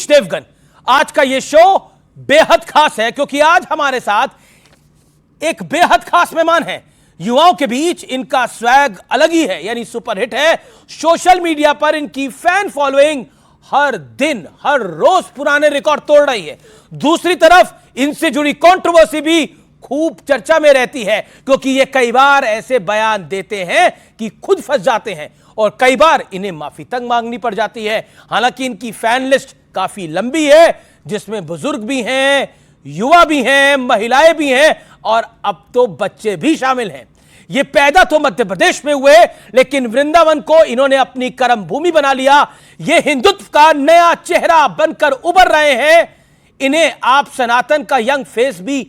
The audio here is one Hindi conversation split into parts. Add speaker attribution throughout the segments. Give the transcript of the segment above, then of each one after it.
Speaker 1: देवगन। आज का यह शो बेहद खास है क्योंकि आज हमारे साथ एक बेहद खास मेहमान है। युवाओं के बीच इनका स्वैग अलग ही है, यानी सुपरहिट है। सोशल मीडिया पर इनकी फैन फॉलोइंग हर दिन हर रोज पुराने रिकॉर्ड तोड़ रही है। दूसरी तरफ इनसे जुड़ी कंट्रोवर्सी भी खूब चर्चा में रहती है क्योंकि ये कई बार ऐसे बयान देते हैं कि खुद फंस जाते हैं और कई बार इन्हें माफी तक मांगनी पड़ जाती है। हालांकि इनकी फैन लिस्ट काफी लंबी है जिसमें बुजुर्ग भी हैं, युवा भी हैं, महिलाएं भी हैं और अब तो बच्चे भी शामिल हैं। ये पैदा तो मध्य प्रदेश में हुए लेकिन वृंदावन को इन्होंने अपनी कर्म भूमि बना लिया। ये हिंदुत्व का नया चेहरा बनकर उभर रहे हैं। इन्हें आप सनातन का यंग फेस भी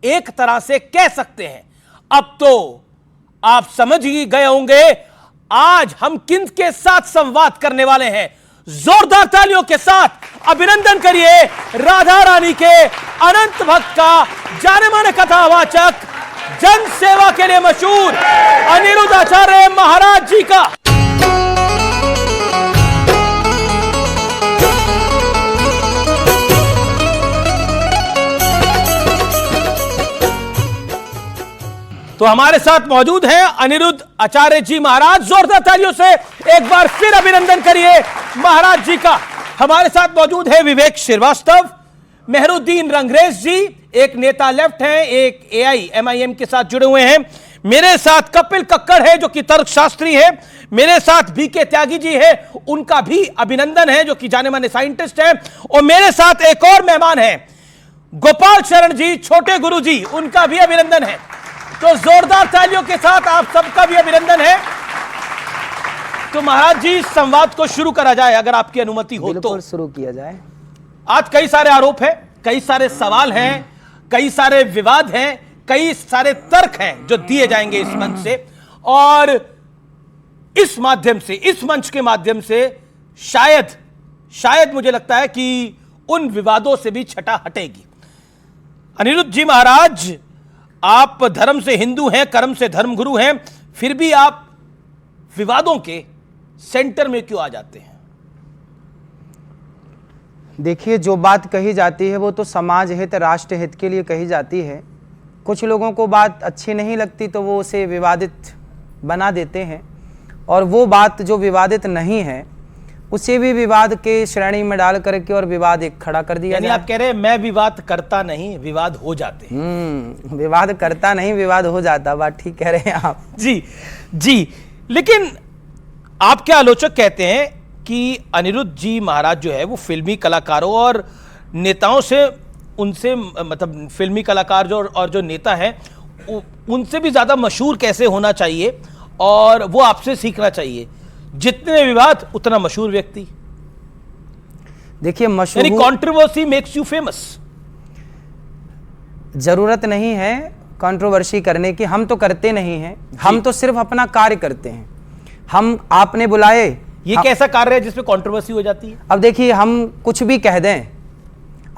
Speaker 1: एक तरह से कह सकते हैं। अब तो आप समझ ही गए होंगे आज हम किन के साथ संवाद करने वाले हैं। जोरदार तालियों के साथ अभिनंदन करिए राधा रानी के अनंत भक्त का, जाने माने कथावाचक, जन सेवा के लिए मशहूर अनिरुद्ध आचार्य महाराज जी का। तो हमारे साथ मौजूद हैं अनिरुद्ध आचार्य जी महाराज। जोरदार तालियों से एक बार फिर अभिनंदन करिए महाराज जी का। हमारे साथ मौजूद है विवेक श्रीवास्तव, मेहरुद्दीन रंगरेज जी, एक नेता लेफ्ट हैं, एक AIMIM के साथ जुड़े हुए हैं। मेरे साथ कपिल कक्कड़ है जो कि तर्कशास्त्री है। मेरे साथ BK त्यागी जी है, उनका भी अभिनंदन है जो कि जाने माने साइंटिस्ट है। और मेरे साथ एक और मेहमान है गोपाल शरण जी, छोटे गुरु जी, उनका भी अभिनंदन है। तो जोरदार तालियों के साथ आप सबका भी अभिनंदन है। तो महाराज जी संवाद को शुरू करा जाए अगर आपकी अनुमति हो तो।
Speaker 2: शुरू किया जाए।
Speaker 1: आज कई सारे आरोप हैं, कई सारे सवाल हैं, कई सारे विवाद हैं, कई सारे तर्क हैं जो दिए जाएंगे इस मंच से और इस माध्यम से, इस मंच के माध्यम से शायद मुझे लगता है कि उन विवादों से भी छटा हटेगी। अनिरुद्ध जी महाराज, आप धर्म से हिंदू हैं, कर्म से धर्मगुरु हैं, फिर भी आप विवादों के सेंटर में क्यों आ जाते हैं?
Speaker 2: देखिए, जो बात कही जाती है वो तो समाज हित, राष्ट्र हित के लिए कही जाती है। कुछ लोगों को बात अच्छी नहीं लगती तो वो उसे विवादित बना देते हैं और वो बात जो विवादित नहीं है उसे भी विवाद के श्रेणी में डाल करके और विवाद एक खड़ा कर दिया।
Speaker 1: यानी आप कह रहे हैं मैं विवाद करता नहीं, विवाद हो जाते हैं।
Speaker 2: विवाद करता नहीं, विवाद हो जाता। बात ठीक कह रहे हैं आप।
Speaker 1: जी। लेकिन आपके आलोचक कहते हैं कि अनिरुद्ध जी महाराज जो है वो फिल्मी कलाकारों और नेताओं से, उनसे मतलब फिल्मी कलाकार जो और जो नेता हैं उनसे भी ज्यादा मशहूर कैसे होना चाहिए और वो आपसे सीखना चाहिए। जितने विवाद उतना मशहूर व्यक्ति।
Speaker 2: देखिए, मशहूर
Speaker 1: यानी कंट्रोवर्सी मेक्स यू फेमस।
Speaker 2: जरूरत नहीं है कंट्रोवर्सी करने की, हम तो करते नहीं हैं। हम तो सिर्फ अपना कार्य करते हैं। हम आपने बुलाए,
Speaker 1: ये कैसा कार्य है जिसमें कंट्रोवर्सी हो जाती है?
Speaker 2: अब देखिए, हम कुछ भी कह दें।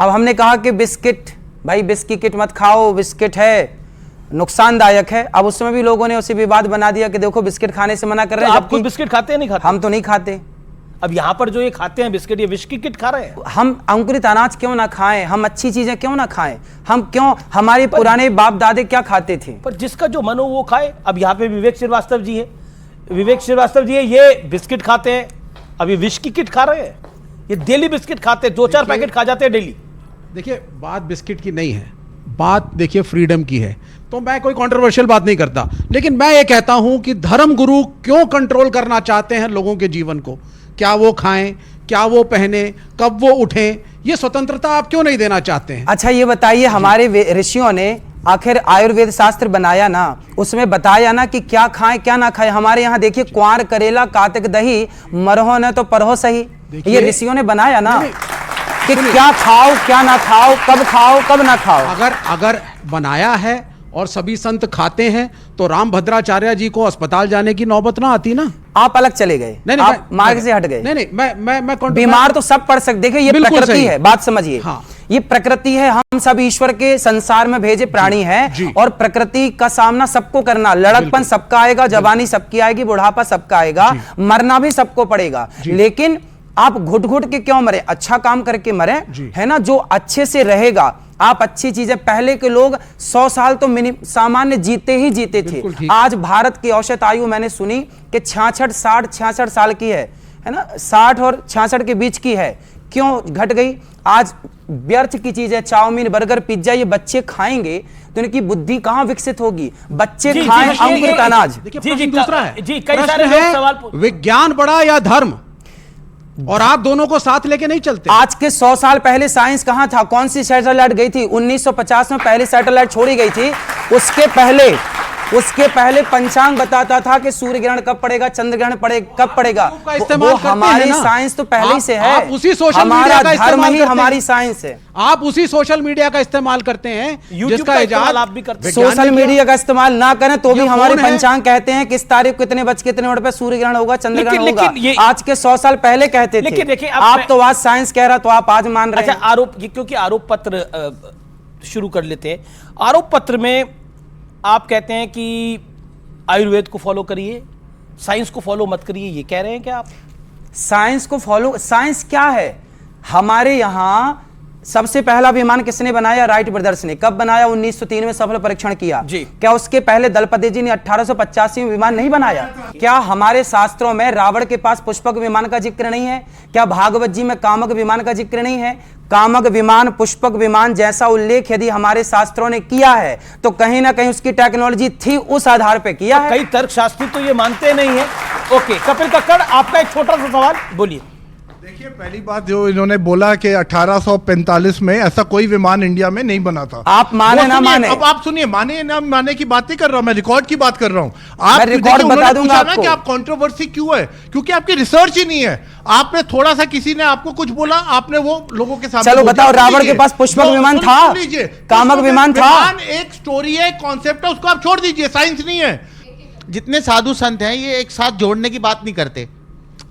Speaker 2: अब हमने कहा कि बिस्किट, भाई बिस्किट मत खाओ, बिस्किट है नुकसानदायक है। अब उस समय भी लोगों ने उसे विवाद बना दिया कि देखो बिस्किट खाने से मना कर रहे हैं।
Speaker 1: आप खुद बिस्किट खाते हैं? नहीं खाते?
Speaker 2: हम तो नहीं खाते।
Speaker 1: अब यहाँ पर जो ये खाते हैं बिस्किट, ये विष की किट खा रहे हैं।
Speaker 2: हम अंकुरित अनाज क्यों ना खाएं? हम अच्छी चीजें क्यों ना खाएं? हम क्यों, हमारे पुराने बाप दादे क्या खाते थे?
Speaker 1: पर जिसका जो मन हो वो खाए। अब यहाँ पे विवेक श्रीवास्तव जी है, ये बिस्किट खाते हैं, अब ये विष की किट खा रहे हैं। ये डेली बिस्किट खाते हैं, 2-4 पैकेट खा जाते हैं डेली।
Speaker 3: देखिए, बात बिस्किट की नहीं है, बात देखिए फ्रीडम की है। तो मैं कोई कंट्रोवर्शियल बात नहीं करता, लेकिन मैं ये कहता हूं कि धर्म गुरु क्यों कंट्रोल करना चाहते हैं लोगों के जीवन को? क्या वो खाएं, क्या वो पहने, कब वो उठें, ये स्वतंत्रता आप क्यों नहीं देना चाहते हैं?
Speaker 2: अच्छा, ये बताइए, हमारे ऋषियों ने आखिर आयुर्वेद शास्त्र बनाया ना, उसमें बताया ना कि क्या खाएं क्या ना खाएं। हमारे यहाँ देखिए, क्वार, करेला, कातिक दही, मरहो न तो परहो सही, ये ऋषियों ने बनाया ना कि क्या खाओ क्या ना खाओ, कब ना खाओ।
Speaker 3: अगर बनाया है और सभी संत खाते हैं तो राम भद्राचार्य जी को अस्पताल जाने की नौबत ना आती ना।
Speaker 2: आप अलग चले गए, आप मार्ग से हट गए।
Speaker 3: नहीं, मैं
Speaker 2: बीमार तो सब पड़ सकते। देखिए, ये प्रकृति है, बात समझिए।
Speaker 3: हाँ।
Speaker 2: ये प्रकृति है, हम सब ईश्वर के संसार में भेजे प्राणी हैं और प्रकृति का सामना सबको करना। लड़कपन सबका आएगा, जवानी सबकी आएगी, बुढ़ापा सबका आएगा, मरना भी सबको पड़ेगा। लेकिन आप घुट घुट के क्यों मरे, अच्छा काम करके मरे, है ना, जो अच्छे से रहेगा। आप अच्छी चीजें, पहले के लोग 100 साल तो सामान्य जीते ही जीते थे। आज भारत की औसत आयु मैंने सुनी कि 66 साल की है ना, 60 और 66 के बीच की है। क्यों घट गई? आज व्यर्थ की चीज है, चाउमीन, बर्गर, पिज्जा, ये बच्चे खाएंगे तो इनकी बुद्धि कहां विकसित होगी? बच्चे खाएं अंकुरित अनाज।
Speaker 3: जी, दूसरा है
Speaker 1: जी, कई सारे लोग सवाल
Speaker 3: विज्ञान बड़ा या धर्म, और आप दोनों को साथ लेके नहीं चलते।
Speaker 2: आज के 100 साल पहले साइंस कहां था? कौन सी सैटेलाइट गई थी? 1950 में पहली सैटेलाइट छोड़ी गई थी। उसके पहले पंचांग बताता था कि सूर्य ग्रहण कब पड़ेगा, चंद्र ग्रहण कब पड़ेगा। वो हमारी साइंस तो पहले ही से है।
Speaker 3: आप उसी सोशल
Speaker 2: हमारा
Speaker 3: मीडिया का
Speaker 2: धर्म
Speaker 3: इस्तेमाल
Speaker 2: ही
Speaker 3: करते
Speaker 2: हमारी
Speaker 3: हैं।
Speaker 2: साइंस है।
Speaker 3: आप उसी सोशल मीडिया का इस्तेमाल करते हैं, जिसका इजाद
Speaker 1: आप भी करते हैं।
Speaker 2: सोशल मीडिया का इस्तेमाल ना करें तो भी हमारे पंचांग कहते हैं किस तारीख, कितने बज के कितने मिनट पे सूर्य ग्रहण होगा, चंद्र ग्रहण होगा। आज के 100 साल पहले कहते थे। आप तो आज साइंस कह रहा, तो आप आज मान रहे हैं।
Speaker 1: आरोप, क्योंकि आरोप पत्र शुरू कर लेते हैं। आरोप पत्र में आप कहते हैं कि आयुर्वेद को फॉलो करिए, साइंस को फॉलो मत करिए, ये कह रहे हैं क्या आप?
Speaker 2: साइंस को फॉलो, साइंस क्या है? हमारे यहां सबसे पहला विमान किसने बनाया? राइट ब्रदर्स ने। कब बनाया? 1903 में सफल परीक्षण किया
Speaker 1: जी।
Speaker 2: क्या उसके पहले दलपति जी ने 1885 में विमान नहीं बनाया? क्या हमारे शास्त्रों में रावण के पास पुष्पक विमान का जिक्र नहीं है? क्या भागवत जी में कामक विमान का जिक्र नहीं है? कामक विमान, पुष्पक विमान जैसा उल्लेख यदि हमारे शास्त्रों ने किया है तो कहीं ना कहीं उसकी टेक्नोलॉजी थी, उस आधार पर किया है।
Speaker 1: कई तर्कशास्त्री तो ये मानते नहीं है। ओके, कपिल कक्कड़, आपका एक छोटा सा सवाल, बोलिए।
Speaker 4: देखिए, पहली बात जो इन्होंने बोला कि 1845 में ऐसा कोई विमान इंडिया में नहीं बना था।
Speaker 2: आप माने ना माने,
Speaker 4: अब आप सुनिए, माने ना माने की बात नहीं कर रहा हूं मैं, रिकॉर्ड की बात कर रहा हूं। आप
Speaker 2: मैं रिकॉर्ड बता दूंगा आपको
Speaker 4: कि आप कंट्रोवर्सी क्यों है, क्योंकि आपकी रिसर्च ही नहीं है। आपने थोड़ा सा, किसी ने आपको कुछ बोला, आपने वो लोगों के सामने।
Speaker 2: चलो बताओ, रावण के पास पुष्पक विमान था, कामक विमान था।
Speaker 4: एक स्टोरी है, कॉन्सेप्ट है, उसको आप छोड़ दीजिए, साइंस नहीं है।
Speaker 5: जितने साधु संत हैं ये एक साथ जोड़ने की बात नहीं करते।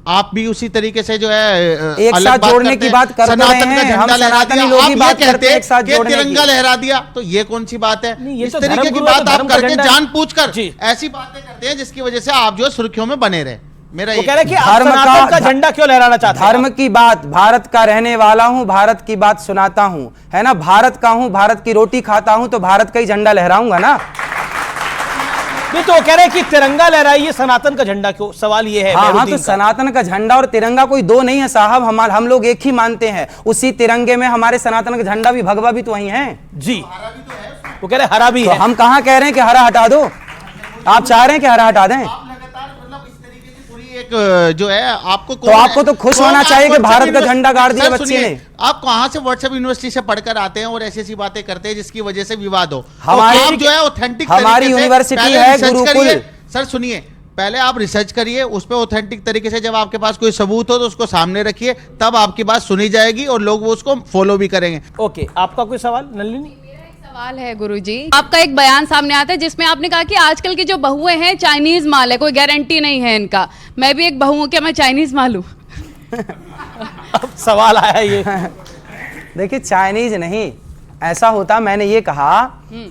Speaker 5: आप भी उसी तरीके से जो है
Speaker 2: एक साथ जोड़ने की बात कर रहे हैं। हम सनातनी लोग ही बात करते हैं एक साथ जोड़ने की।
Speaker 5: तिरंगा लहरा दिया, तो ये कौन सी बात है?
Speaker 1: ये
Speaker 5: इस
Speaker 1: तो
Speaker 5: तरीके की
Speaker 1: धर्मगुरु
Speaker 5: बात
Speaker 1: तो
Speaker 5: आप
Speaker 1: धर्म का
Speaker 5: करके
Speaker 1: झंडा
Speaker 5: जानबूझकर
Speaker 1: जी।
Speaker 5: ऐसी बातें करते हैं जिसकी वजह से आप जो है सुर्खियों में बने रहे। मेरा
Speaker 1: वो कह रहे हैं कि आप सनातन का झंडा क्यों लहराना चाहते हैं?
Speaker 2: धर्म की बात, भारत का रहने वाला हूं, भारत की बात सुनाता हूं, है ना, भारत का हूं, भारत की रोटी खाता हूं, तो भारत का ही झंडा लहराऊंगा ना।
Speaker 1: नहीं तो वो कह रहे हैं कि तिरंगा लहराइए, सनातन का झंडा क्यों? सवाल ये है।
Speaker 2: हाँ, तो सनातन का झंडा और तिरंगा कोई दो नहीं है साहब, हम लोग एक ही मानते हैं। उसी तिरंगे में हमारे सनातन का झंडा भी, भगवा भी तो वही है
Speaker 1: जी। वो कह रहे हरा भी है।
Speaker 2: हम कहाँ कह रहे हैं कि हरा हटा दो? आप चाह रहे हैं कि हरा हटा दें?
Speaker 5: एक जो है आपको
Speaker 2: तो आपको तो खुश होना चाहिए कि भारत का झंडा गाड़ दिया बच्चे ने।
Speaker 5: आप कहां से व्हाट्सएप यूनिवर्सिटी से पढ़कर आते हैं और ऐसी ऐसी बातें करते हैं जिसकी वजह से विवाद हो?
Speaker 2: हमारी
Speaker 5: आप जो है ऑथेंटिक
Speaker 2: हमारी यूनिवर्सिटी है गुरुकुल।
Speaker 5: सर सुनिए, पहले आप रिसर्च करिए, उस पर ऑथेंटिक तरीके से जब आपके पास कोई सबूत हो तो उसको सामने रखिए, तब आपकी बात सुनी जाएगी और लोग वो उसको फॉलो भी करेंगे।
Speaker 1: ओके, आपका कोई सवाल नलिनी?
Speaker 6: सवाल है गुरुजी, आपका एक बयान सामने आता है जिसमें आपने कहा कि आजकल की जो बहुएं हैं चाइनीज माल है, कोई गारंटी नहीं है इनका। मैं भी एक बहू हूं, क्या मैं चाइनीज माल हूं?
Speaker 1: अब सवाल आया ये।
Speaker 2: देखिए, चाइनीज नहीं, ऐसा होता, मैंने ये कहा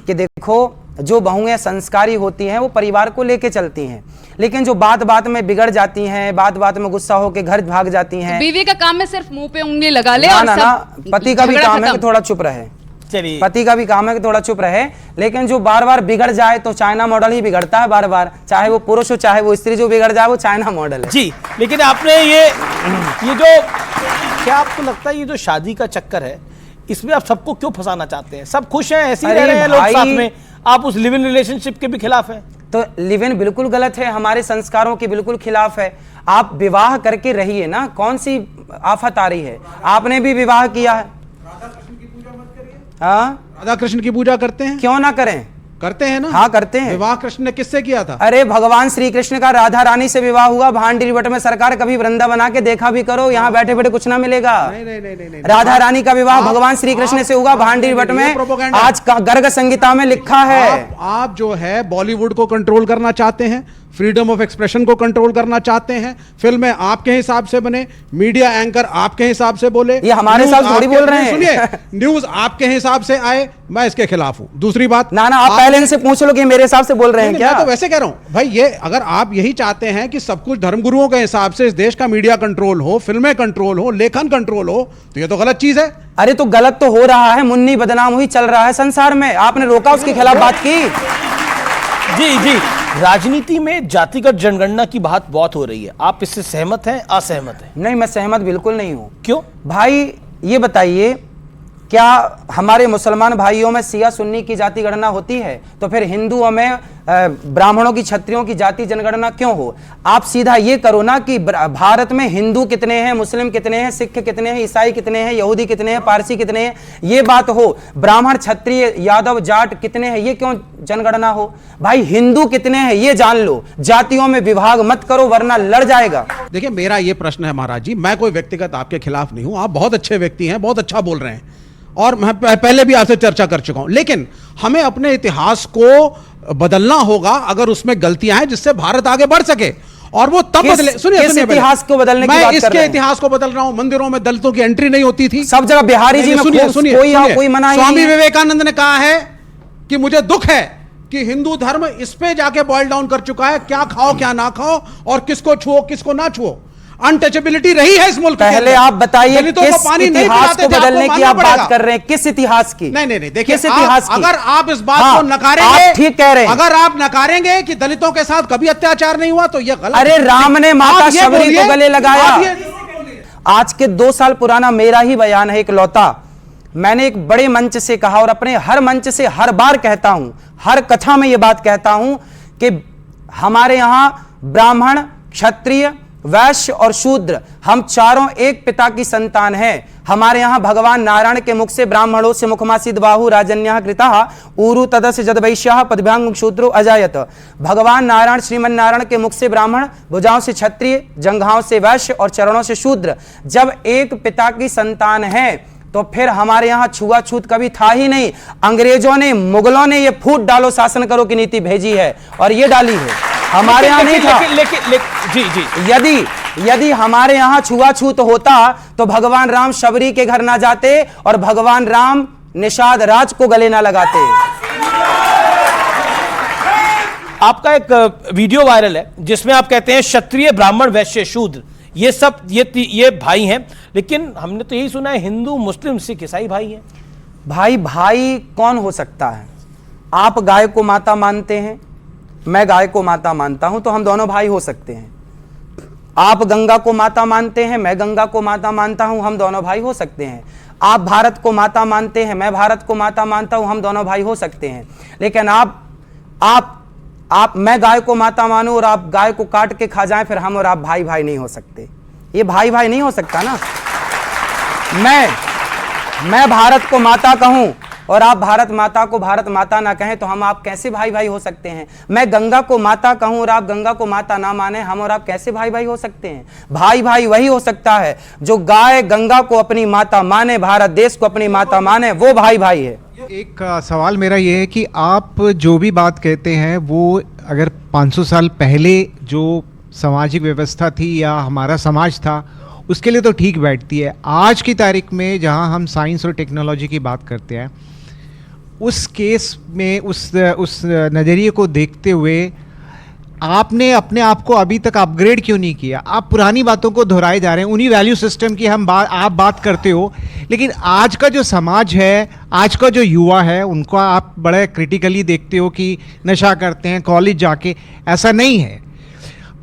Speaker 2: कि देखो, जो बहुएं संस्कारी होती हैं वो परिवार को लेके चलती हैं, लेकिन जो बात बात में बिगड़ जाती हैं, बात बात में गुस्सा होकर घर भाग जाती हैं।
Speaker 6: बीवी का काम है सिर्फ मुंह पे उंगली लगा ले
Speaker 2: ना,
Speaker 6: और
Speaker 2: ना,
Speaker 6: सब
Speaker 2: पति का भी काम है कि थोड़ा चुप रहे।
Speaker 1: चलिए,
Speaker 2: पति का भी काम है कि थोड़ा चुप रहे, लेकिन जो बार बार बिगड़ जाए तो चाइना मॉडल ही बिगड़ता है बार बार, चाहे वो पुरुष हो चाहे वो स्त्री, जो बिगड़ जाए वो चाइना मॉडल है
Speaker 1: जी। लेकिन आपने ये जो, क्या आपको लगता है ये जो शादी का चक्कर है, इसमें आप सबको क्यों फंसाना चाहते हैं? सब खुश हैं, ऐसे ही रह रहे हैं लोग साथ में, आप उस लिव इन रिलेशनशिप के भी खिलाफ हैं?
Speaker 2: तो लिव इन बिल्कुल गलत है, हमारे संस्कारों के बिल्कुल खिलाफ है। आप विवाह करके रहिए ना, कौन सी आफत आ रही है? आपने भी विवाह किया है। हाँ,
Speaker 3: राधा कृष्ण की पूजा करते हैं,
Speaker 2: क्यों ना करें?
Speaker 3: करते हैं ना।
Speaker 2: हाँ, करते हैं।
Speaker 3: विवाह कृष्ण ने किससे किया था?
Speaker 2: अरे भगवान श्री कृष्ण का राधा रानी से विवाह हुआ। भांडी रिवट में सरकार कभी वृंदा बना के देखा भी करो, यहाँ बैठे बैठे कुछ ना मिलेगा।
Speaker 3: नहीं।
Speaker 2: राधा रानी का विवाह भगवान श्री कृष्ण से हुआ भांडी रिवट में, आज गर्ग संहिता में लिखा है।
Speaker 3: आप जो है बॉलीवुड को कंट्रोल करना चाहते हैं, फ्रीडम ऑफ एक्सप्रेशन को कंट्रोल करना चाहते हैं, फिल्में आपके हिसाब से बने, मीडिया एंकर आपके हिसाब से बोले,
Speaker 2: ये हमारे
Speaker 3: न्यूज़
Speaker 2: साथ थोड़ी
Speaker 3: आपके-
Speaker 2: बोल रहे हैं।
Speaker 3: सुनिए, न्यूज आपके हिसाब से आए, मैं इसके खिलाफ हूं। दूसरी बात,
Speaker 2: ना आप पहले इनसे पूछ लो कि मेरे हिसाब से बोल रहे हैं
Speaker 3: नहीं,
Speaker 2: क्या।
Speaker 3: मैं तो वैसे कह रहा हूं भाई, ये अगर आप यही चाहते हैं कि सब कुछ धर्मगुरुओं के हिसाब से इस देश का मीडिया कंट्रोल हो, फिल्में कंट्रोल हो, लेखन कंट्रोल हो, तो ये तो गलत चीज है।
Speaker 2: अरे तो गलत तो हो रहा है, मुन्नी बदनाम हुई चल रहा है संसार में, आपने रोका उसके खिलाफ बात की।
Speaker 1: जी जी, राजनीति में जातिगत जनगणना की बात बहुत हो रही है, आप इससे सहमत हैं, असहमत हैं?
Speaker 2: नहीं, मैं सहमत बिल्कुल नहीं हूं।
Speaker 1: क्यों?
Speaker 2: भाई ये बताइए, क्या हमारे मुसलमान भाइयों में सिया सुन्नी की जाति गणना होती है? तो फिर हिंदुओं में ब्राह्मणों की, क्षत्रियों की जाति जनगणना क्यों हो? आप सीधा ये करो ना कि भारत में हिंदू कितने हैं, मुस्लिम कितने हैं, सिख कितने हैं, ईसाई कितने हैं, यहूदी कितने हैं, पारसी कितने हैं, ये बात हो। ब्राह्मण, क्षत्रिय, यादव, जाट कितने हैं, ये क्यों जनगणना हो? भाई हिंदू कितने हैं ये जान लो, जातियों में विभाग मत करो वरना लड़ जाएगा।
Speaker 3: देखिए, मेरा ये प्रश्न है महाराज जी, मैं कोई व्यक्तिगत आपके खिलाफ नहीं हूं, आप बहुत अच्छे व्यक्ति हैं, बहुत अच्छा बोल रहे हैं, और मैं पहले भी आपसे चर्चा कर चुका हूं, लेकिन हमें अपने इतिहास को बदलना होगा अगर उसमें गलतियां हैं, जिससे भारत आगे बढ़ सके, और वो तब बदले। सुनिए,
Speaker 2: किस इतिहास को बदलने की बात
Speaker 3: मैं
Speaker 2: कर
Speaker 3: इसके
Speaker 2: रहे हैं?
Speaker 3: इतिहास को बदल रहा हूं। मंदिरों में दलितों की एंट्री नहीं होती थी,
Speaker 2: सब जगह बिहारी जी में
Speaker 3: सुनिए,
Speaker 2: कोई मना ही
Speaker 3: स्वामी
Speaker 2: नहीं है।
Speaker 3: विवेकानंद ने कहा है कि मुझे दुख है कि हिंदू धर्म इस पे जाके बॉयल डाउन कर चुका है, क्या खाओ क्या ना खाओ, और किसको छुओ किसको ना छुओ। अनटचेबिलिटी रही है इस मुल्क के
Speaker 2: पहले
Speaker 3: अंदर।
Speaker 2: आप बताइए
Speaker 3: दलितों को
Speaker 2: किस
Speaker 3: पानी नहीं
Speaker 2: इतिहास
Speaker 3: पिलाते
Speaker 2: को
Speaker 3: थे, आपको
Speaker 2: बदलने की
Speaker 3: मानना
Speaker 2: आप बात
Speaker 3: पड़ेगा।
Speaker 2: कर रहे हैं, किस इतिहास की?
Speaker 3: नहीं, देखिए,
Speaker 2: किस इतिहास की?
Speaker 3: अगर आप इस बात
Speaker 2: हाँ,
Speaker 3: को नकारेंगे,
Speaker 2: आप ठीक कह रहे हैं।
Speaker 3: अगर आप नकारेंगे कि दलितों के साथ कभी अत्याचार नहीं हुआ, तो यह गलत।
Speaker 2: अरे राम ने माता
Speaker 3: आप ये
Speaker 2: शबरी
Speaker 3: बोलिए,
Speaker 2: को गले लगाया।
Speaker 3: आप ये-
Speaker 2: आज के 2 साल पुराना मेरा ही बयान है, इकलौता। मैंने एक बड़े मंच से कहा और अपने हर मंच से हर बार कहता हूं, हर कथा में यह बात कहता हूं कि हमारे यहां ब्राह्मण, क्षत्रिय, वैश्य और शूद्र, हम चारों एक पिता की संतान हैं। हमारे यहां भगवान नारायण के मुख से ब्राह्मणों से मुखमासीद बाहु राजन्यः कृतः ऊरु तदस्य जदवैश्यः पदभ्यांग शूद्रो अजायत। भगवान नारायण, श्रीमन नारायण के मुख से ब्राह्मण, भुजाओं से क्षत्रिय, जंघाओं से वैश्य और चरणों से शूद्र। जब एक पिता की संतान है तो फिर हमारे यहां छुआछूत कभी था ही नहीं। अंग्रेजों ने, मुगलों ने ये फूट डालो शासन करो की नीति भेजी है और ये डाली है, हमारे यहां नहीं था।
Speaker 1: लेकिन जी जी,
Speaker 2: यदि हमारे यहां छुआछूत होता तो भगवान राम शबरी के घर ना जाते और भगवान राम निषाद राज को गले ना लगाते।
Speaker 1: आपका एक वीडियो वायरल है जिसमें आप कहते हैं क्षत्रिय, ब्राह्मण, वैश्य, शूद्र ये सब ये भाई हैं, लेकिन हमने तो यही सुना है हिंदू, मुस्लिम, सिख, ईसाई भाई हैं।
Speaker 2: भाई कौन हो सकता है? आप गाय को माता मानते हैं, मैं गाय को माता मानता हूं, तो हम दोनों भाई हो सकते हैं। आप गंगा को माता मानते हैं, मैं गंगा को माता मानता हूं, हम दोनों भाई हो सकते हैं। आप भारत को माता मानते हैं, मैं भारत को माता मानता हूं, हम दोनों भाई हो सकते हैं। लेकिन मैं गाय को माता मानूं और आप गाय को काट के खा जाएं, फिर हम और आप भाई भाई नहीं हो सकते। ये भाई भाई नहीं हो सकता ना। मैं भारत को माता कहूं और आप भारत माता को भारत माता ना कहें, तो हम आप कैसे भाई भाई हो सकते हैं? मैं गंगा को माता कहूं और आप गंगा को माता ना माने, हम और आप कैसे भाई भाई हो सकते हैं? भाई भाई वही हो सकता है जो गाय गंगा को अपनी माता माने, भारत देश को अपनी माता माने, वो भाई भाई है।
Speaker 7: एक सवाल मेरा ये है कि आप जो भी बात कहते हैं वो अगर 500 साल पहले जो सामाजिक व्यवस्था थी या हमारा समाज था उसके लिए तो ठीक बैठती है। आज की तारीख में जहां हम साइंस और टेक्नोलॉजी की बात करते हैं, उस केस में उस नज़रिए को देखते हुए आपने अपने आप को अभी तक अपग्रेड क्यों नहीं किया? आप पुरानी बातों को दोहराए जा रहे हैं, उन्हीं वैल्यू सिस्टम की आप बात करते हो, लेकिन आज का जो समाज है, आज का जो युवा है, उनको आप बड़े क्रिटिकली देखते हो कि नशा करते हैं कॉलेज जाके। ऐसा नहीं है।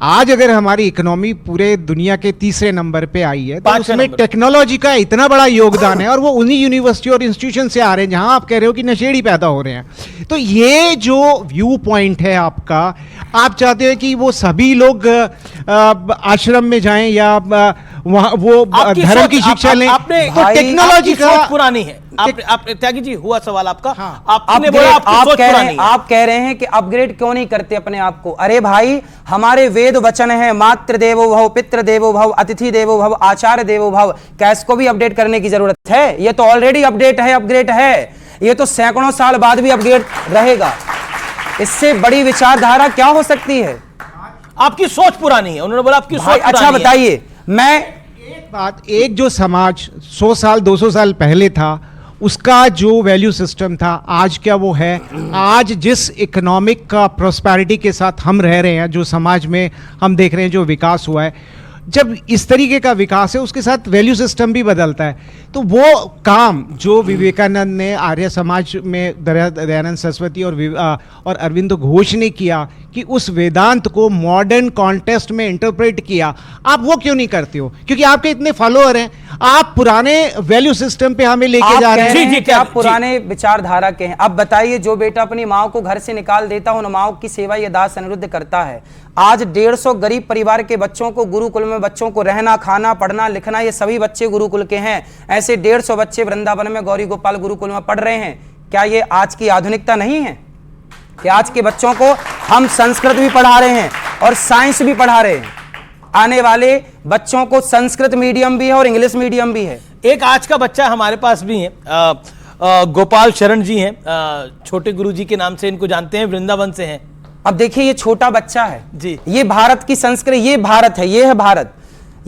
Speaker 7: आज अगर हमारी इकोनॉमी पूरे दुनिया के 3रे नंबर पे आई है तो उसमें टेक्नोलॉजी का इतना बड़ा योगदान है, और वो उन्हीं यूनिवर्सिटी और इंस्टीट्यूशन से आ रहे हैं जहां आप कह रहे हो कि नशेड़ी पैदा हो रहे हैं। तो ये जो व्यू पॉइंट है आपका, आप चाहते हो कि वो सभी लोग आश्रम में जाएं या वहाँ वो धर्म की शिक्षा लें, तो टेक्नोलॉजी का
Speaker 1: पुरानी है। त्यागी जी, हुआ सवाल आपका।
Speaker 2: हाँ,
Speaker 1: आपने बोला आपकी सोच पुरानी है।
Speaker 2: आप कह रहे हैं कि अपग्रेड क्यों नहीं करते अपने आप को? अरे भाई, हमारे वेद वचन है, मातृ देवो भव, पितृ देवो भव, अतिथि देवो भव, आचार्य देवो भव। क्या इसको भी अपडेट करने की जरूरत है? ये तो ऑलरेडी अपडेट है। ये तो सैकड़ों साल बाद भी अपग्रेड रहेगा। इससे बड़ी विचारधारा क्या हो सकती है?
Speaker 1: आपकी सोच पुरानी है, उन्होंने बोला आपकी सोच
Speaker 2: भाई
Speaker 1: पुरानी
Speaker 2: अच्छा
Speaker 1: है।
Speaker 2: बताइए, मैं
Speaker 7: एक जो समाज 100 साल 200 साल पहले था, उसका जो वैल्यू सिस्टम था, आज क्या वो है? आज जिस इकोनॉमिक का प्रोस्पेरिटी के साथ हम रह रहे हैं, जो समाज में हम देख रहे हैं जो विकास हुआ है, जब इस तरीके का विकास है उसके साथ वैल्यू सिस्टम भी बदलता है। तो वो काम जो विवेकानंद ने आर्य समाज में दयानंद सरस्वती और अरविंदो घोष ने किया कि उस वेदांत को मॉडर्न कॉन्टेक्स्ट में इंटरप्रेट किया, आप वो क्यों नहीं करते हो? क्योंकि आपके इतने फॉलोअर हैं, आप पुराने वैल्यू सिस्टम पे हमें लेके जा रहे हैं।
Speaker 2: जी जी, आप पुराने विचारधारा के हैं। अब बताइए, जो बेटा अपनी माँ को घर से निकाल देता उन माँ की सेवा ये दास अनिरुद्ध करता है। आज 150 गरीब परिवार के बच्चों को गुरुकुल में, बच्चों को रहना खाना पढ़ना लिखना, ये सभी बच्चे गुरुकुल के हैं। ऐसे 150 बच्चे वृंदावन में गौरी गोपाल गुरुकुल में पढ़ रहे हैं। क्या ये आज की आधुनिकता नहीं है कि आज के बच्चों को हम संस्कृत भी पढ़ा रहे हैं और साइंस भी पढ़ा रहे हैं? आने वाले बच्चों को संस्कृत मीडियम भी है और इंग्लिश मीडियम भी है।
Speaker 1: एक आज का बच्चा हमारे पास भी है, गोपाल शरण जी हैं, छोटे गुरु जी के नाम से इनको जानते हैं, वृंदावन से हैं।
Speaker 2: अब देखिए, ये छोटा बच्चा है
Speaker 1: जी,
Speaker 2: ये भारत की संस्कृति, ये भारत है, ये है भारत।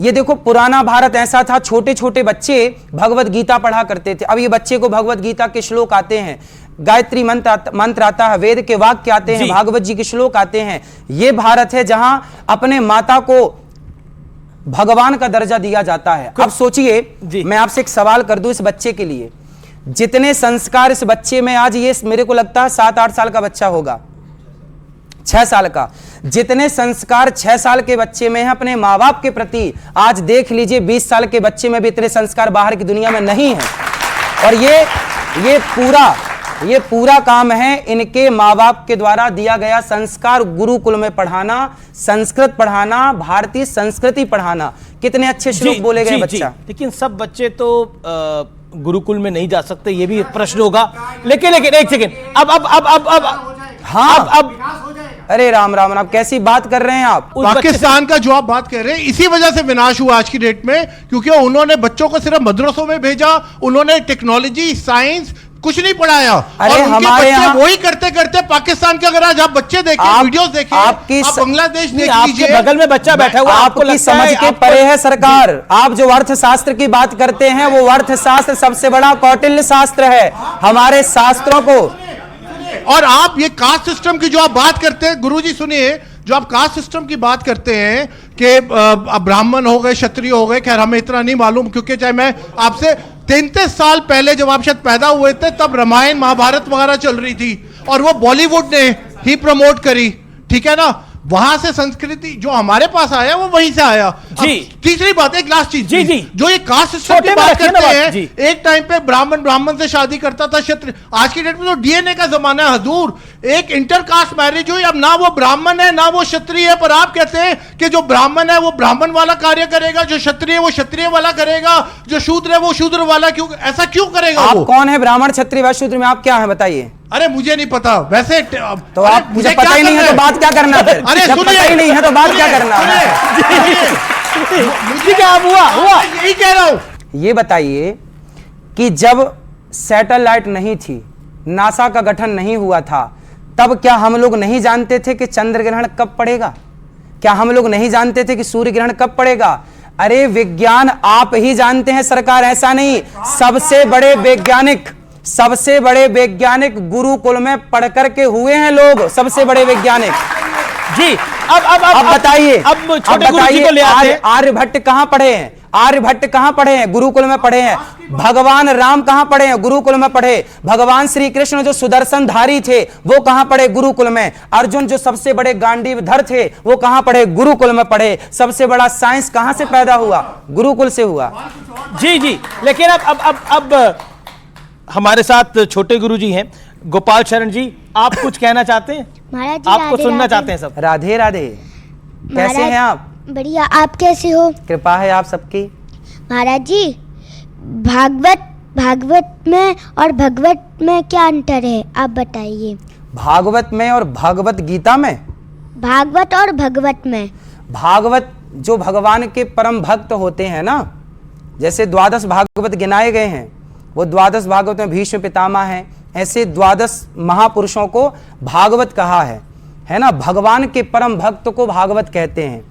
Speaker 2: ये देखो, पुराना भारत ऐसा था, छोटे छोटे बच्चे भगवत गीता पढ़ा करते थे। अब ये बच्चे को भगवत गीता के श्लोक आते हैं, गायत्री मंत्र आता है, वेद के वाक्य आते हैं, भागवत जी के श्लोक आते हैं। ये भारत है जहां अपने माता को भगवान का दर्जा दिया जाता है। अब सोचिए, मैं आपसे एक सवाल कर दूं इस बच्चे के लिए, जितने संस्कार इस बच्चे में आज, ये मेरे को लगता है 7-8 साल का बच्चा होगा, 6 साल का, जितने संस्कार 6 साल के बच्चे में है अपने माँ बाप के प्रति, आज देख लीजिए 20 साल के बच्चे में भी इतने संस्कार बाहर की दुनिया में नहीं है। और ये पूरा काम है इनके माँ बाप के द्वारा दिया गया संस्कार, गुरुकुल में पढ़ाना, संस्कृत पढ़ाना, भारतीय संस्कृति पढ़ाना। कितने अच्छे श्लोक बोले गए बच्चा।
Speaker 1: लेकिन सब बच्चे तो गुरुकुल में नहीं जा सकते, ये भी एक प्रश्न होगा। लेकिन एक सेकेंड, अब
Speaker 2: हाँ, अब अरे राम राम, आप कैसी बात कर रहे हैं आप?
Speaker 4: पाकिस्तान का जो आप बात कर रहे हैं, इसी वजह से विनाश हुआ आज की डेट में, क्योंकि उन्होंने बच्चों को सिर्फ मदरसों में भेजा, उन्होंने टेक्नोलॉजी साइंस कुछ नहीं पढ़ाया।
Speaker 2: अरे हमारे यहाँ
Speaker 4: वही करते करते पाकिस्तान के, अगर आज आप बच्चे देखें, वीडियोस देखें, आप बांग्लादेश देख लीजिए,
Speaker 1: आपके बगल में बच्चा बैठा हुआ,
Speaker 2: आपकी समझ के परे है सरकार। आप जो अर्थशास्त्र की बात करते हैं, वो अर्थशास्त्र सबसे बड़ा कौटिल्य शास्त्र है हमारे शास्त्रों को।
Speaker 4: और आप ये कास्ट सिस्टम की जो आप बात करते हैं, गुरुजी सुनिए, जो आप कास्ट सिस्टम की बात करते हैं कि ब्राह्मण हो गए, क्षत्रिय हो गए, खैर हमें इतना नहीं मालूम, क्योंकि चाहे मैं आपसे 33 साल पहले जब आप शायद पैदा हुए थे, तब रामायण महाभारत वगैरह चल रही थी और वो बॉलीवुड ने ही प्रमोट करी, ठीक है ना। वहां से संस्कृति जो हमारे पास आया वो वहीं से आया।
Speaker 1: जी।
Speaker 4: तीसरी बात, एक लास्ट चीज,
Speaker 1: जी,
Speaker 4: जो ये कास्ट सिस्टम की बात करते हैं, एक टाइम पे ब्राह्मण से शादी करता था, क्षत्रिय। आज की डेट में तो डीएनए का जमाना है हजूर, एक इंटरकास्ट मैरिज हुई, अब ना वो ब्राह्मण है ना वो क्षत्रिय है, पर आप कहते हैं कि जो ब्राह्मण है वो ब्राह्मण वाला कार्य करेगा, जो क्षत्रिय है वो क्षत्रिय वाला करेगा, जो शूद्र है वो शूद्र वाला। क्यों ऐसा क्यों करेगा?
Speaker 2: आप कौन है? ब्राह्मण, क्षत्रिय व शूद्र में आप क्या है बताइए?
Speaker 4: अरे मुझे नहीं पता वैसे।
Speaker 2: तो आप मुझे पता ही नहीं है तो बात क्या करना फिर?
Speaker 4: अरे
Speaker 2: जब पता ही नहीं है तो बात क्या करना?
Speaker 1: मुझे क्या हुआ
Speaker 4: यही कह रहा हूं।
Speaker 2: ये बताइए कि जब सैटेलाइट नहीं थी, नासा का गठन नहीं हुआ था, तब क्या हम लोग नहीं जानते थे कि चंद्र ग्रहण कब पड़ेगा? क्या हम लोग नहीं जानते थे कि सूर्य ग्रहण कब पड़ेगा? अरे विज्ञान आप ही जानते हैं सरकार, ऐसा नहीं। सबसे बड़े वैज्ञानिक गुरुकुल में पढ़ करके हुए हैं लोग, सबसे बड़े वैज्ञानिक।
Speaker 1: जी, अब बताइए, अब छोटे गुरुजी को ले आते हैं।
Speaker 2: आर्यभट्ट कहां पढ़े हैं? आर्यभट्ट कहां पढ़े हैं? गुरुकुल में पढ़े हैं। भगवान राम कहां पढ़े हैं? गुरुकुल में पढ़े। भगवान श्री कृष्ण जो सुदर्शन धारी थे वो कहां पढ़े? गुरुकुल में। अर्जुन जो सबसे बड़े गांडीवधर थे वो कहां पढ़े? गुरुकुल में पढ़े। सबसे बड़ा साइंस कहां से पैदा हुआ? गुरुकुल से हुआ।
Speaker 1: जी, लेकिन अब हमारे साथ छोटे गुरुजी हैं, गोपाल शरण जी, आप कुछ कहना चाहते हैं?
Speaker 8: महाराज जी,
Speaker 1: आपको
Speaker 8: राधे
Speaker 1: सुनना
Speaker 8: राधे।
Speaker 1: चाहते हैं सब।
Speaker 2: राधे राधे। कैसे हैं आप?
Speaker 8: बढ़िया, आप कैसे हो?
Speaker 2: कृपा है आप सबकी।
Speaker 8: महाराज जी, भागवत में और भगवत में क्या अंतर है, आप बताइए।
Speaker 2: भागवत में और भगवत गीता में?
Speaker 8: भागवत और भगवत में।
Speaker 2: भागवत जो भगवान के परम भक्त होते हैं ना, जैसे 12 भागवत गिनाए गए हैं, वो 12 भागवत में भीष्म पितामह हैं, ऐसे 12 महापुरुषों को भागवत कहा है। है ना। भगवान के परम भक्त को भागवत कहते हैं,